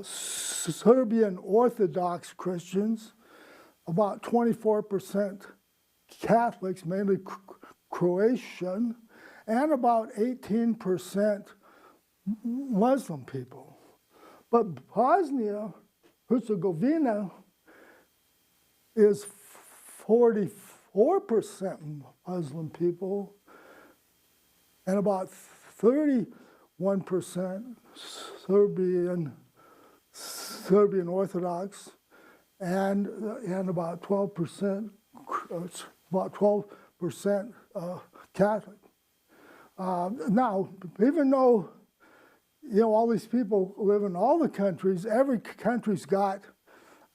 Serbian Orthodox Christians, about 24% Catholics, mainly Croatian, and about 18% Muslim people. But Bosnia-Herzegovina is 44% 24% Muslim people, and about 31% Serbian Orthodox, and about 12% Catholic. Now, even though all these people live in all the countries, every country's got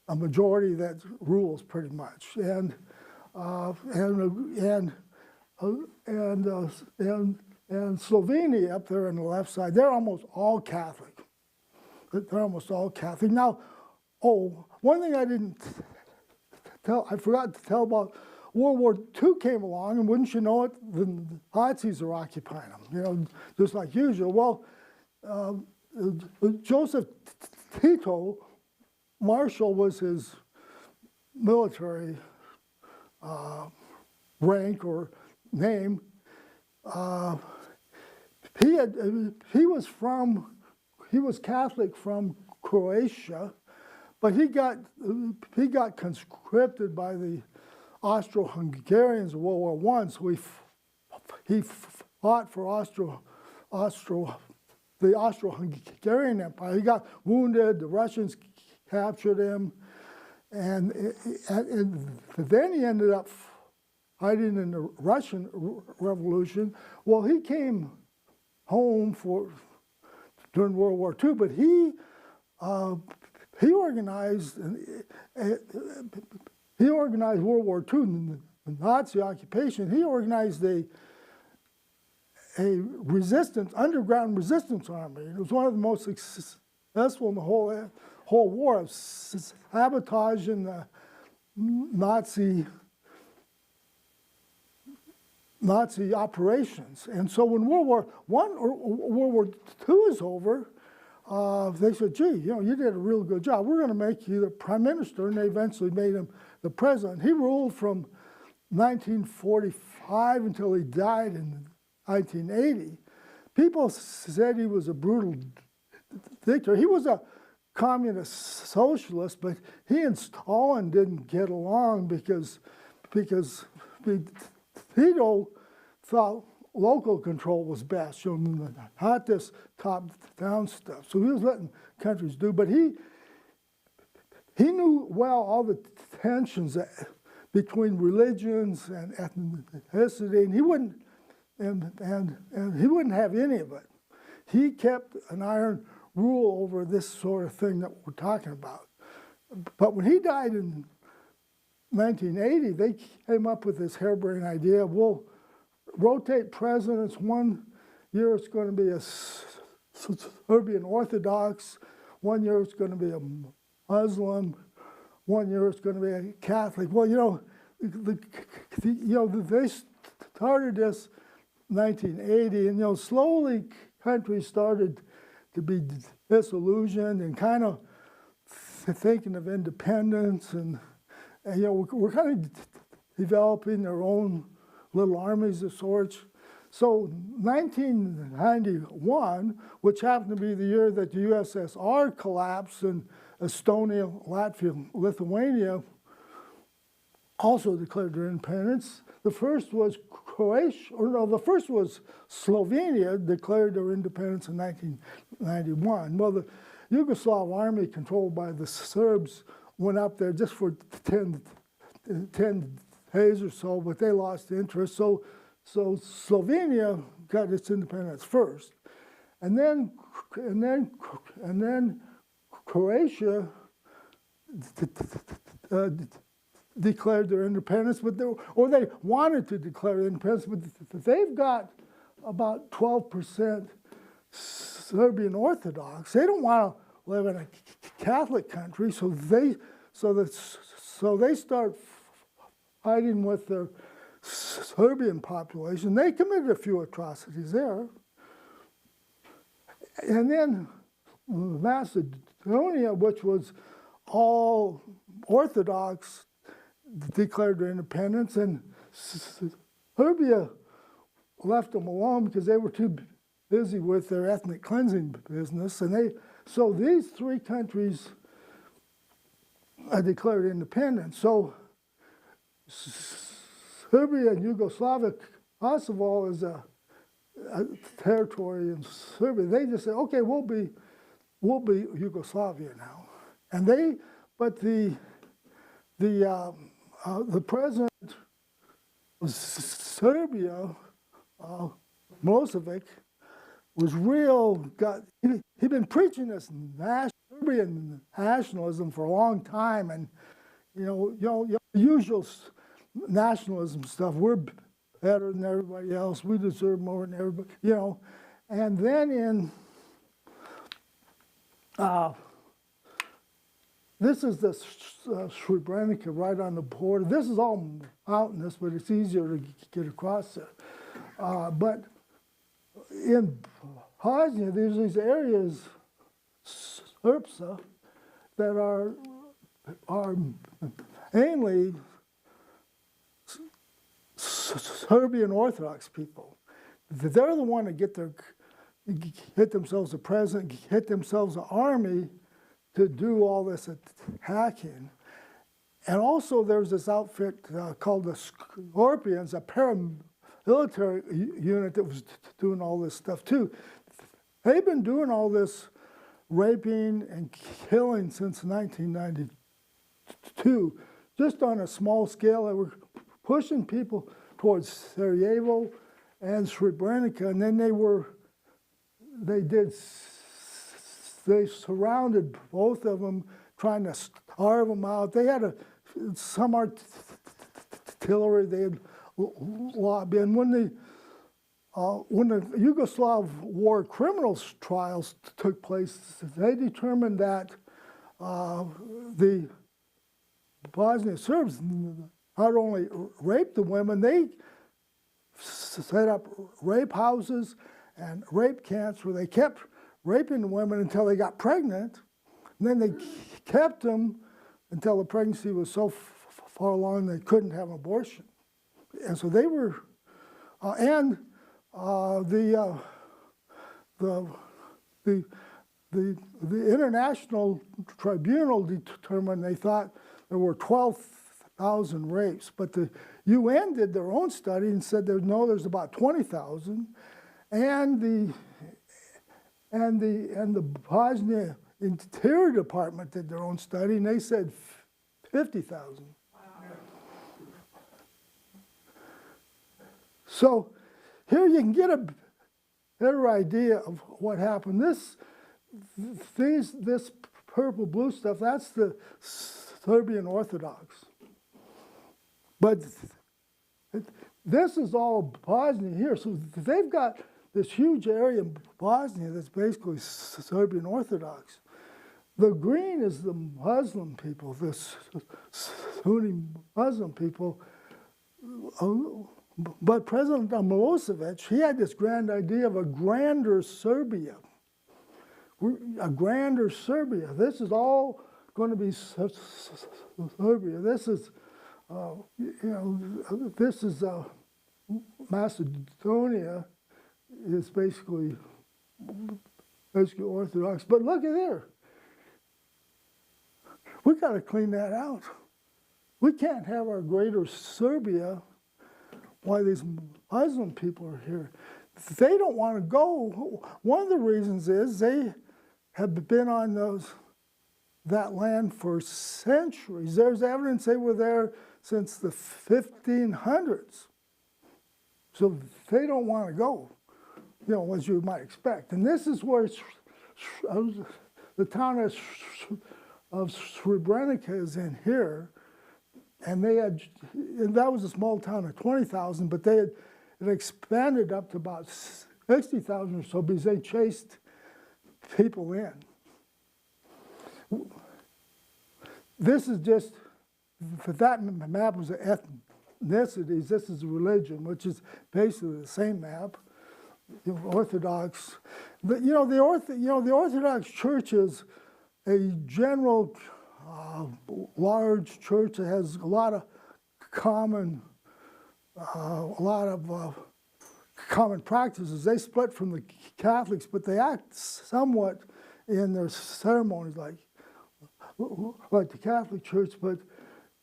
a majority that rules pretty much, and Slovenia up there on the left side, they're almost all Catholic. They're almost all Catholic. Now, one thing I forgot to tell about World War II came along, and wouldn't you know it, the Nazis are occupying them, just like usual. Well, Joseph Tito, Marshall was his military rank or name. He was Catholic from Croatia, but he got conscripted by the Austro-Hungarians in World War I. So he fought for the Austro-Hungarian Empire. He got wounded. The Russians captured him, and then he ended up fighting in the Russian Revolution. Well, he came home during World War II, but he organized World War II and the Nazi occupation. He organized a underground resistance army. It was one of the most successful in the whole war of sabotaging the Nazi operations. And so when World War I or World War II is over, they said, gee, you did a real good job. We're going to make you the prime minister. And they eventually made him the president. He ruled from 1945 until he died in 1980. People said he was a brutal dictator. He was a communist socialist, but he and Stalin didn't get along because Tito thought local control was best, not this top-down stuff. So he was letting countries do, but he knew well all the tensions between religions and ethnicity, and he wouldn't have any of it. He kept an iron rule over this sort of thing that we're talking about. But when he died in 1980, they came up with this harebrained idea: we'll rotate presidents. 1 year it's going to be a Serbian Orthodox, 1 year it's going to be a Muslim, 1 year it's going to be a Catholic. Well, they started this in 1980, and slowly countries started to be disillusioned and kind of thinking of independence, and we're kind of developing their own little armies of sorts. So 1991, which happened to be the year that the USSR collapsed and Estonia, Latvia, Lithuania also declared their independence. The first was the first was Slovenia declared their independence in 1991. Well, the Yugoslav army controlled by the Serbs went up there just for 10 days or so, but they lost interest. So Slovenia got its independence first, and then Croatia declared their independence, but they wanted to declare independence, but they've got about 12% Serbian Orthodox. They don't want to live in a Catholic country, so they start fighting with their Serbian population. They committed a few atrocities there. And then Macedonia, which was all Orthodox, declared their independence, and Serbia left them alone because they were too busy with their ethnic cleansing business. And so these three countries declared independence. So Serbia and Yugoslavia, Kosovo is a territory in Serbia. They just said, okay, we'll be Yugoslavia now, and the president of Serbia, Milosevic, was he'd been preaching this Serbian nationalism for a long time, and the usual nationalism stuff. We're better than everybody else. We deserve more than everybody, And then this is the Srebrenica right on the border. This is all mountainous, but it's easier to get across there. But in Bosnia, there's these areas, Srpska, that are mainly Serbian Orthodox people. They're the one that get themselves a president, get themselves an army to do all this attacking. And also there's this outfit called the Scorpions, a paramilitary unit that was doing all this stuff too. They've been doing all this raping and killing since 1992, just on a small scale. They were pushing people towards Sarajevo and Srebrenica, and then they surrounded both of them, trying to starve them out. They had some artillery they had lobbed in. When the Yugoslav war criminals trials took place, they determined that the Bosnian Serbs not only raped the women, they set up rape houses and rape camps where they kept raping the women until they got pregnant. And then they kept them until the pregnancy was so far along they couldn't have an abortion. And so they were, the international tribunal determined they thought there were 12,000 rapes, but the UN did their own study and said there's about 20,000, and the Bosnia Interior Department did their own study and they said 50,000. So here you can get a better idea of what happened. This purple blue stuff, that's the Serbian Orthodox. But this is all Bosnia here. So they've got this huge area in Bosnia that's basically Serbian Orthodox. The green is the Muslim people, the Sunni Muslim people. But President Milosevic, he had this grand idea of a grander Serbia. A grander Serbia. This is all going to be Serbia. This is, Macedonia is basically Orthodox. But look at there. We got to clean that out. We can't have our greater Serbia while these Muslim people are here. They don't want to go. One of the reasons is they have been on that land for centuries. There's evidence they were there since the 1500s. So they don't want to go, as you might expect. And this is where the town of Srebrenica is in here. And that was a small town of 20,000, but it expanded up to about 60,000 or so because they chased people in. This is just, for that map was the ethnicities, this is religion, which is basically the same map. Orthodox, the Orthodox Church is a general large church that has a lot of common practices. They split from the Catholics, but they act somewhat in their ceremonies like the Catholic Church. But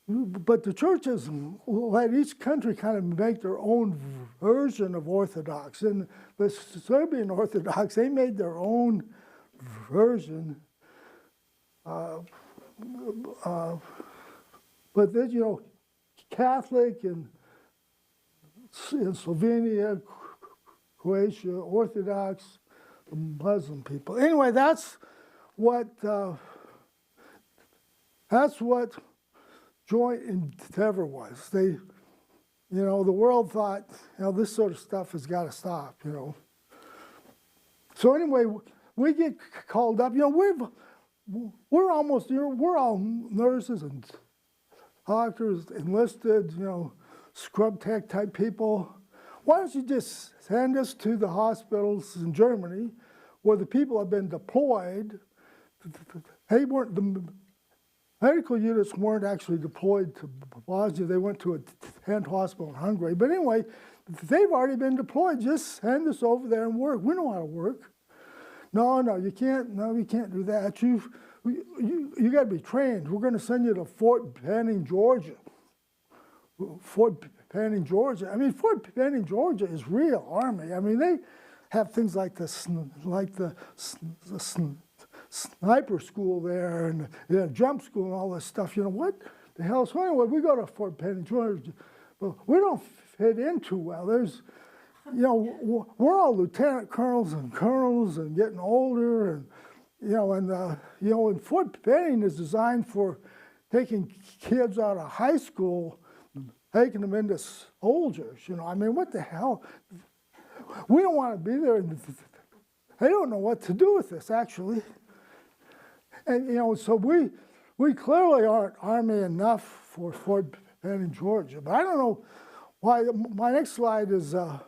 but the churches let each country kind of make their own version of Orthodox. And the Serbian Orthodox, they made their own version. But then, you know, Catholic in Slovenia, Croatia, Orthodox, Muslim people. Anyway, that's what joint endeavor was. They, you know, the world thought, you know, this sort of stuff has got to stop, you know. So anyway, we get called up. You know, we're almost, you know, we're all nurses and doctors, enlisted, you know, scrub tech type people. Why don't you just send us to the hospitals in Germany where the people have been deployed? They weren't, the medical units weren't actually deployed to Bosnia. They went to a tent hospital in Hungary. But anyway, they've already been deployed. Just send us over there and work. We know how to work. No, you can't. No, you can't do that. You got to be trained. We're going to send you to Fort Benning, Georgia. Fort Benning, Georgia. I mean, Fort Benning, Georgia is real Army. I mean, they have things like the sniper school there and jump school and all this stuff. You know, what the hell? So anyway, we go to Fort Benning, Georgia, but we don't fit in too well. There's, you know, we're all lieutenant colonels and getting older, and you know, and Fort Benning is designed for taking kids out of high school, taking them into soldiers. You know, I mean, what the hell? We don't want to be there. They don't know what to do with this, actually. And you know, so we clearly aren't Army enough for Fort Benning, Georgia. But I don't know why. My next slide is trying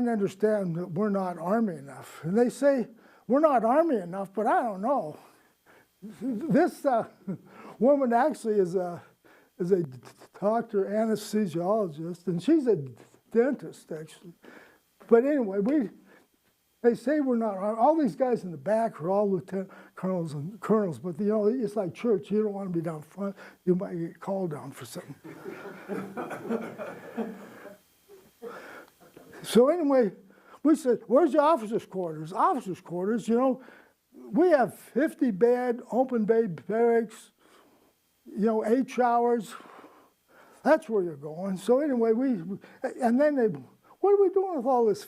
to understand that we're not Army enough. And they say we're not Army enough, but I don't know. This woman actually is a doctor anesthesiologist, and she's a dentist actually. But anyway, they say we're not. All these guys in the back are all lieutenant colonels and colonels, but you know, it's like church. You don't want to be down front. You might get called down for something. So anyway, we said, where's your officers' quarters? Officers' quarters, you know, we have 50-bed, open bay barracks, you know, 8 showers. That's where you're going. So anyway, and then what are we doing with all this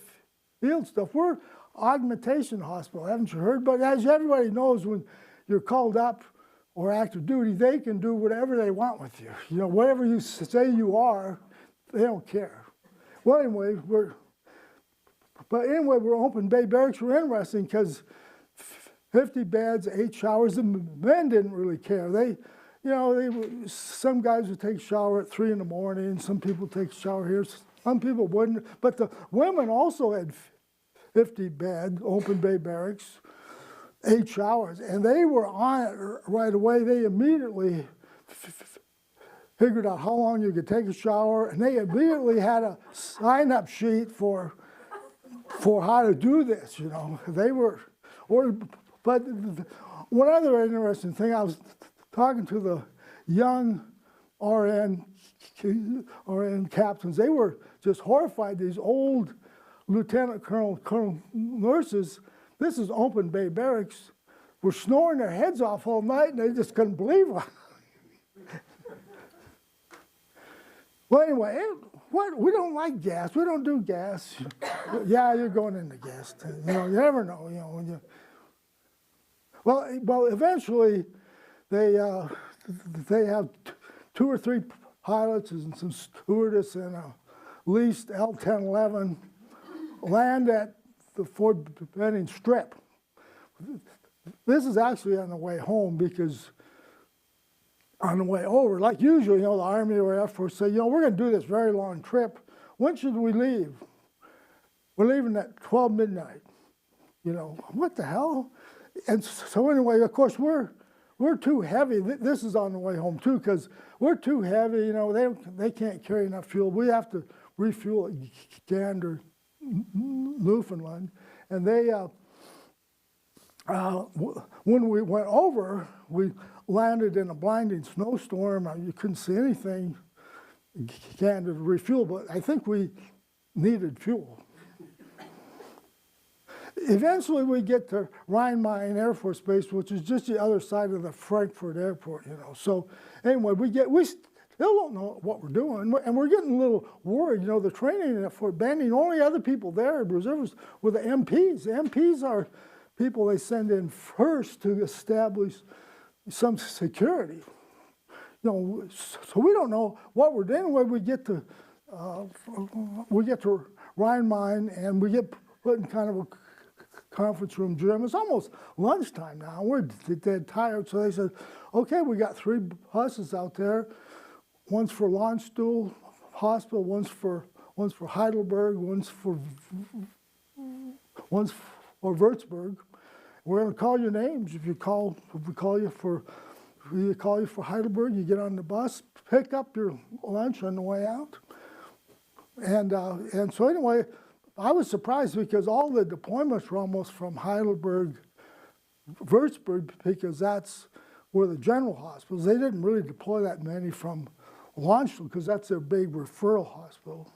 field stuff? We're augmentation hospital, haven't you heard? But as everybody knows, when you're called up or active duty, they can do whatever they want with you. You know, whatever you say you are, they don't care. Well, anyway, we're open bay barracks. We're interesting because 50 beds, 8 showers. The men didn't really care. They, you know, some guys would take a shower at 3 in the morning. Some people take a shower here. Some people wouldn't. But the women also had 50 bed, open bay barracks, 8 showers. And they were on it right away. They immediately figured out how long you could take a shower. And they immediately had a sign-up sheet for how to do this, you know. They were, but one other interesting thing, I was talking to the young RN captains. They were just horrified. These old lieutenant colonel nurses, this is open bay barracks, were snoring their heads off all night, and they just couldn't believe it. Well, anyway, we don't like gas. We don't do gas. Yeah, you're going into gas. You know, you never know. You know, when you. Well, eventually, they have 2 or 3 pilots and some stewardess and a leased L-1011 land at the Fort Benning Strip. This is actually on the way home because on the way over, like usually, you know, the Army or Air Force say, you know, we're going to do this very long trip. When should we leave? We're leaving at 12 midnight. You know, what the hell? And so anyway, of course, we're too heavy. This is on the way home too, because we're too heavy. You know, they can't carry enough fuel. We have to refuel at Gander, Newfoundland, and they when we went over, we landed in a blinding snowstorm. You couldn't see anything. Can to refuel, but I think we needed fuel. Eventually, we get to Rhein-Main Air Force Base, which is just the other side of the Frankfurt airport, you know. So anyway, we still don't know what we're doing, and we're getting a little worried. You know, the training at Fort Benning, only other people there, reservists, were the MPs. The MPs are people they send in first to establish some security. You know, so we don't know what we're doing. When we get to Rhein-Main, and we get put in kind of a conference room gym. It's almost lunchtime now. We're dead tired. So they said, okay, we got 3 buses out there. One's for Landstuhl Hospital, one's for Heidelberg, one's for Würzburg. We're going to call your names. If we call you for Heidelberg, you get on the bus, pick up your lunch on the way out. And so anyway, I was surprised because all the deployments were almost from Heidelberg, Würzburg, because that's where the general hospitals. They didn't really deploy that many from Landstuhl because that's their big referral hospital.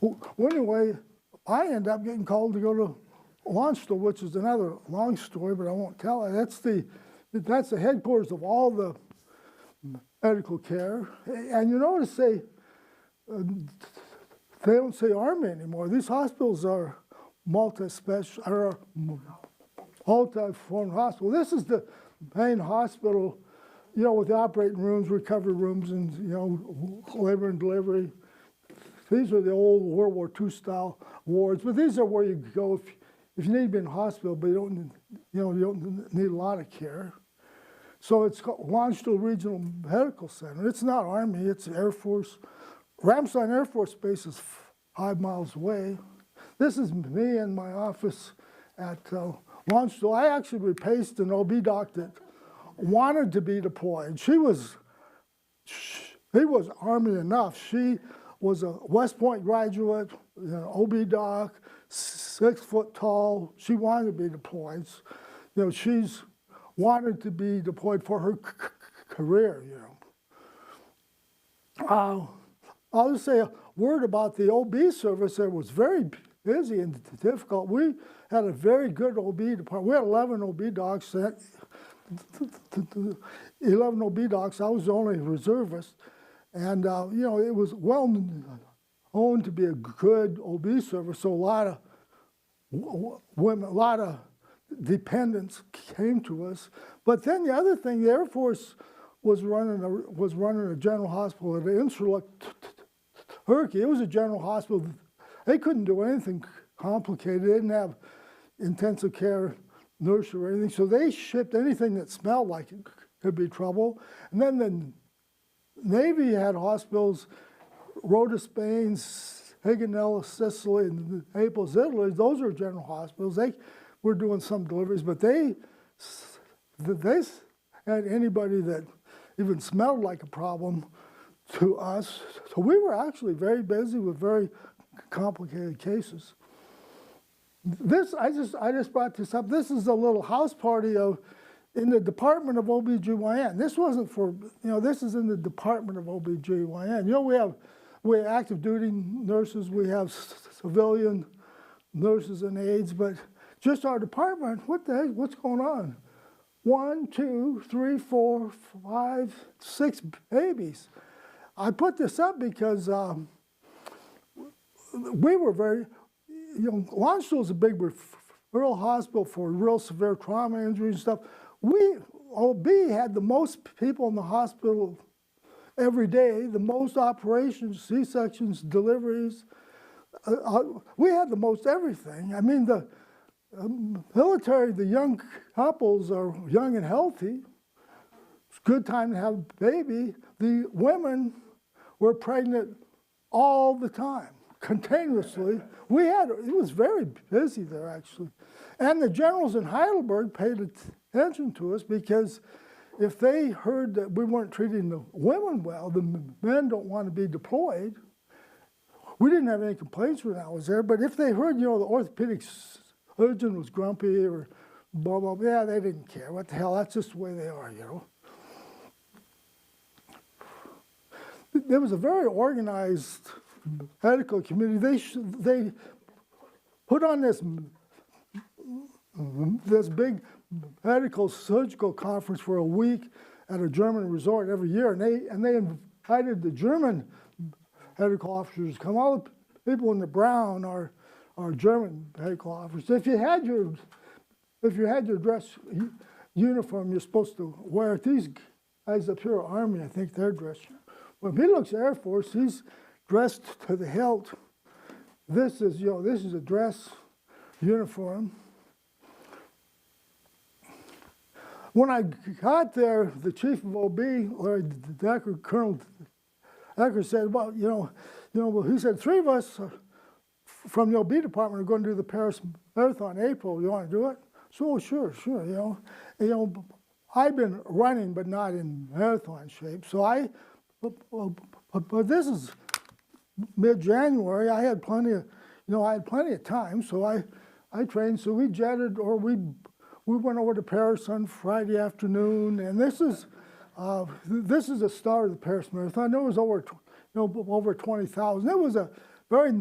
Well, anyway, I ended up getting called to go to Landstuhl, which is another long story, but I won't tell it. That's the headquarters of all the medical care. And you notice they don't say Army anymore. These hospitals are multi-form hospital. This is the main hospital, you know, with the operating rooms, recovery rooms, and, you know, labor and delivery. These are the old World War II style wards, but these are where you go if you need to be in a hospital, but you don't need a lot of care. So it's called Landstuhl Regional Medical Center. It's not Army, it's Air Force. Ramstein Air Force Base is 5 miles away. This is me in my office at Landstuhl. I actually replaced an OB doc that wanted to be deployed. He was Army enough. She was a West Point graduate, you know, OB doc, 6 foot tall. She wanted to be deployed. You know, she's wanted to be deployed for her career, you know. I'll just say a word about the OB service. It was very busy and difficult. We had a very good OB department. We had 11 OB docs. 11 OB docs. I was the only reservist. And, you know, it was well known to be a good OB service. So a lot of women, a lot of dependents came to us. But then the other thing, the Air Force was running a general hospital at Innsbruck, Turkey. It was a general hospital. They couldn't do anything complicated. They didn't have intensive care nurse or anything. So they shipped anything that smelled like it could be trouble. And then the Navy had hospitals, Rota, Spain, Higanella, Sicily, and Naples, Italy. Those are general hospitals. They were doing some deliveries, but they had anybody that even smelled like a problem to us. So we were actually very busy with very complicated cases. This, I just brought this up. This is a little house party in the Department of OBGYN. This wasn't for, you know, this is in the Department of OBGYN. You know, we have active duty nurses, we have civilian nurses and aides, but just our department, what the heck, what's going on? 1, 2, 3, 4, 5, 6 babies. I put this up because we were very, you know, Landstuhl is a big referral hospital for real severe trauma injuries and stuff. OB had the most people in the hospital every day, the most operations, C-sections, deliveries. We had the most everything. I mean, the military, the young couples are young and healthy. It's a good time to have a baby. The women were pregnant all the time, continuously. It was very busy there, actually. And the generals in Heidelberg paid attention to us because if they heard that we weren't treating the women well, the men don't want to be deployed. We didn't have any complaints when I was there, but if they heard, you know, the orthopedic surgeon was grumpy or blah, blah, blah. Yeah, they didn't care. What the hell, that's just the way they are, you know. There was a very organized medical community. They put on this big medical surgical conference for a week at a German resort every year, and they invited the German medical officers to come. All the people in the brown are German medical officers. If you had your dress uniform, you're supposed to wear it. These guys up here are Army, I think they're dressed. When he looks Air Force, he's dressed to the hilt. This is a dress uniform. When I got there, the chief of OB, Larry Decker, Colonel Decker said, well, he said, 3 of us from the OB department are going to do the Paris Marathon in April. You want to do it? So sure, I've been running, but not in marathon shape. So but this is mid-January. I had plenty of time. So I trained. So we jetted, or we went over to Paris on Friday afternoon, and this is the start of the Paris Marathon. There was over 20,000. It was a very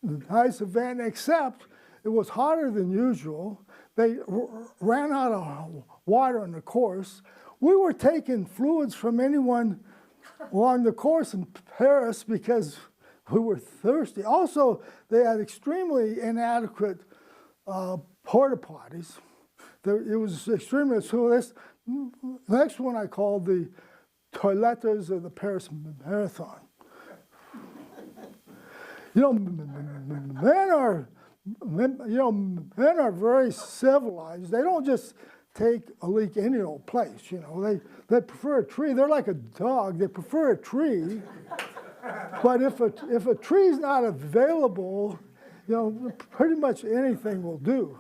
nice event, except it was hotter than usual. They ran out of water on the course. We were taking fluids from anyone along the course in Paris because we were thirsty. Also, they had extremely inadequate porta potties. It was extremely, so this next one I called the toilettes of the Paris Marathon. Men are very civilized. They don't just take a leak any old place. They prefer a tree. They're like a dog. They prefer a tree. But if a tree's not available, pretty much anything will do.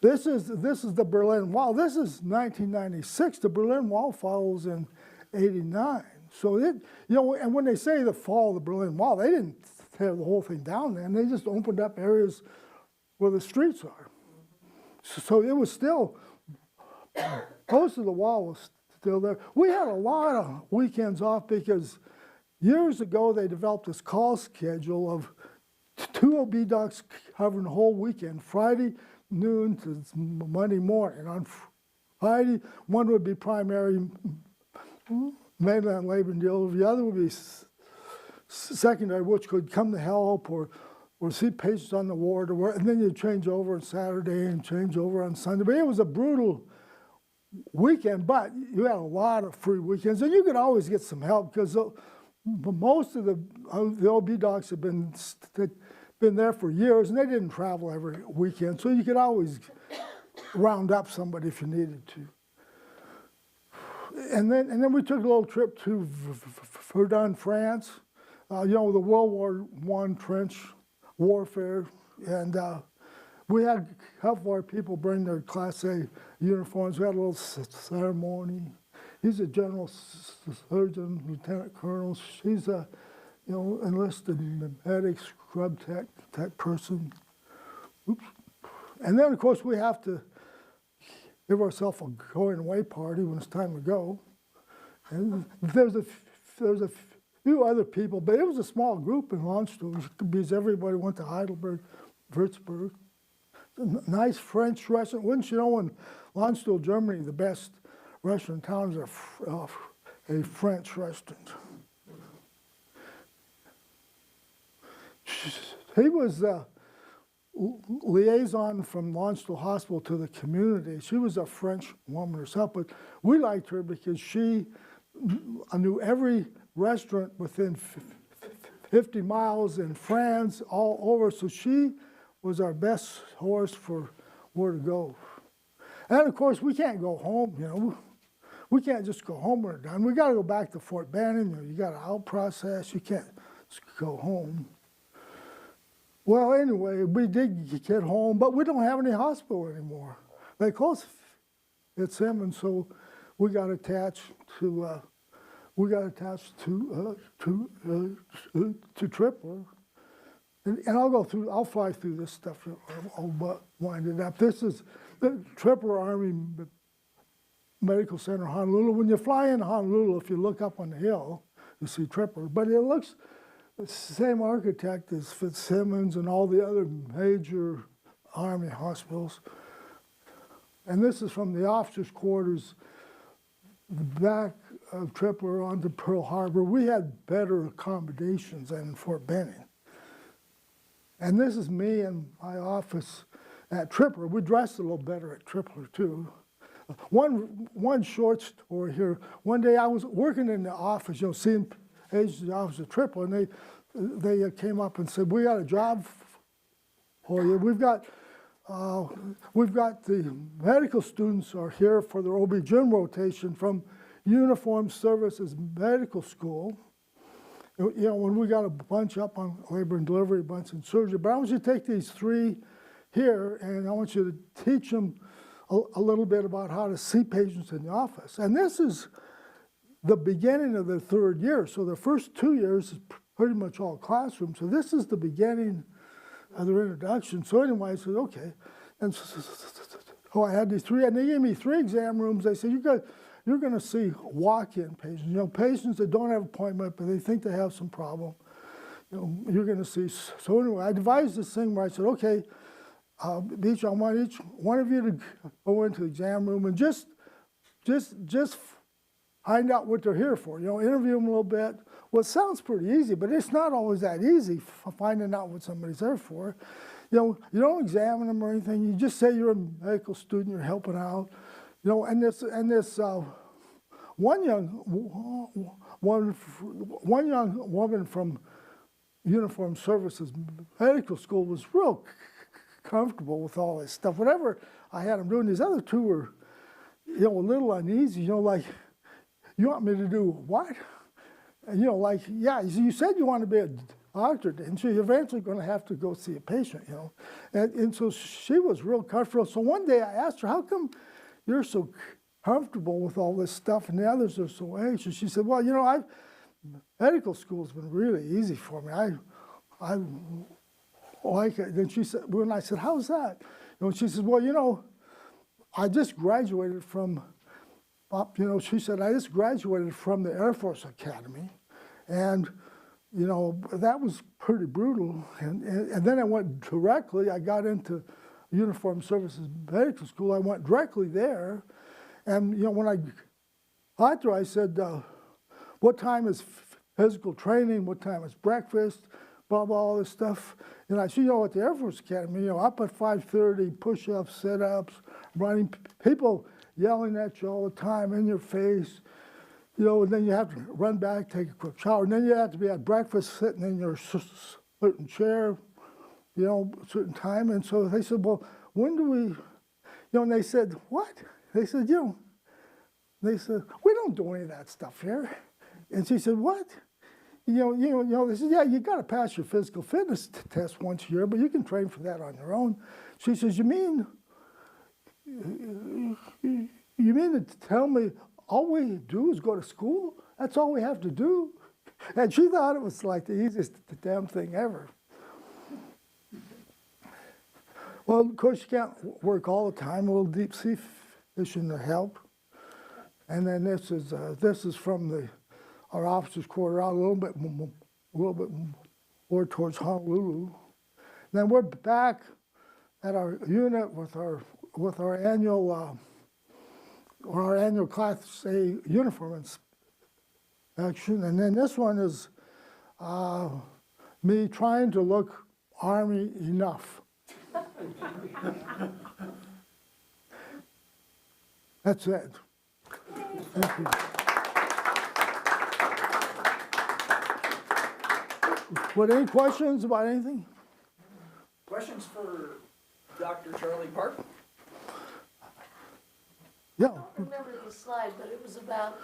This is the Berlin Wall. This is 1996. The Berlin Wall falls in '89. So and when they say the fall of the Berlin Wall, they didn't tear the whole thing down then. They just opened up areas where the streets are. So it was still, most of the wall was still there. We had a lot of weekends off because years ago they developed this call schedule of 2 OB docs covering the whole weekend, Friday noon to Monday morning. On Friday, one would be primary mainland labor and delivery. The other would be secondary, which could come to help or see patients on the ward, and then you'd change over on Saturday and change over on Sunday. But it was a brutal weekend, but you had a lot of free weekends, and you could always get some help because most of the OB docs have been there for years, and they didn't travel every weekend, so you could always round up somebody if you needed to. And then we took a little trip to Verdun, France. The World War I trench warfare, and we had a couple of our people bring their Class A uniforms. We had a little ceremony. He's a general surgeon, lieutenant colonel. She's a enlisted medic, scrub tech person. Oops. And then, of course, we have to give ourselves a going away party when it's time to go. And there's a few other people, but it was a small group in Landstuhl because everybody went to Heidelberg, Würzburg. Nice French restaurant. Wouldn't you know, in Landstuhl, Germany, the best restaurant in town is a French restaurant. He was the liaison from Landstuhl Hospital to the community. She was a French woman herself, but we liked her because she knew every restaurant within 50 miles in France, all over. So she was our best horse for where to go. And of course, we can't go home, We can't just go home when we're done. We got to go back to Fort Bannon. You got to out process. You can't just go home. Well, anyway, we did get home, but we don't have any hospital anymore. They closed at Simmons, so we got attached to Tripler, and I'll fly through this stuff, I'll wind it up. This is the Tripler Army Medical Center, Honolulu. When you fly in Honolulu, if you look up on the hill, you see Tripler, but it looks the same architect as Fitzsimmons and all the other major Army hospitals. And this is from the officers' quarters, the back of Tripler onto Pearl Harbor. We had better accommodations than in Fort Benning. And this is me in my office at Tripler. We dressed a little better at Tripler too. One short story here. One day I was working in the office, seeing patients in the office at Tripler, and they came up and said, "We got a job for you. We've got the medical students are here for their OB-GYN rotation from Uniformed Services Medical School. When we got a bunch up on labor and delivery, a bunch in surgery, but I want you to take these 3 here, and I want you to teach them a little bit about how to see patients in the office." And this is the beginning of their 3rd year. So the first 2 years is pretty much all classroom. So this is the beginning of their introduction. So anyway, I said, okay. And so I had these 3, and they gave me 3 exam rooms. They said, you're going to see walk-in patients, patients that don't have an appointment, but they think they have some problem. You're going to see. So anyway, I devised this thing where I said, okay, I want each one of you to go into the exam room and just find out what they're here for. Interview them a little bit. Well, it sounds pretty easy, but it's not always that easy finding out what somebody's there for. You don't examine them or anything. You just say you're a medical student, you're helping out. And this one young woman from Uniformed Services Medical School was real comfortable with all this stuff. Whatever I had them doing, these other 2 were, a little uneasy. Like, you want me to do what? And, like, yeah, you said you want to be a doctor, and so you're eventually going to have to go see a patient, And so she was real comfortable. So one day I asked her, how come you're so comfortable with all this stuff and the others are so anxious? She said, well, medical school's been really easy for me. I like it. Then she said, when I said, how's that? She said, well, I just graduated from, she said, I just graduated from the Air Force Academy, and, that was pretty brutal. And then I went directly, I got into Uniformed Services Medical School. I went directly there, and, when I got there, I said, what time is physical training? What time is breakfast? Blah, blah, all this stuff. And I see, at the Air Force Academy, up at 5:30, push-ups, sit-ups, running, people yelling at you all the time in your face, and then you have to run back, take a quick shower, and then you have to be at breakfast sitting in your certain chair, a certain time. And so they said, well, when do we, and they said, what? They said, they said, we don't do any of that stuff here. And she said, what? They said, yeah, you got to pass your physical fitness test once a year, but you can train for that on your own. She says, you mean to tell me all we do is go to school? That's all we have to do? And she thought it was like the easiest damn thing ever. Well, of course, you can't work all the time. A little deep sea fishing to help. And then this is from our officers' quarter out a little bit more towards Honolulu. Then we're back at our unit with our annual Class A uniform inspection. And then this one is me trying to look Army enough. That's it. Thank you. What, any questions about anything? Questions for Dr. Charlie Parke? Yeah. I don't remember the slide, but it was about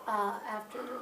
after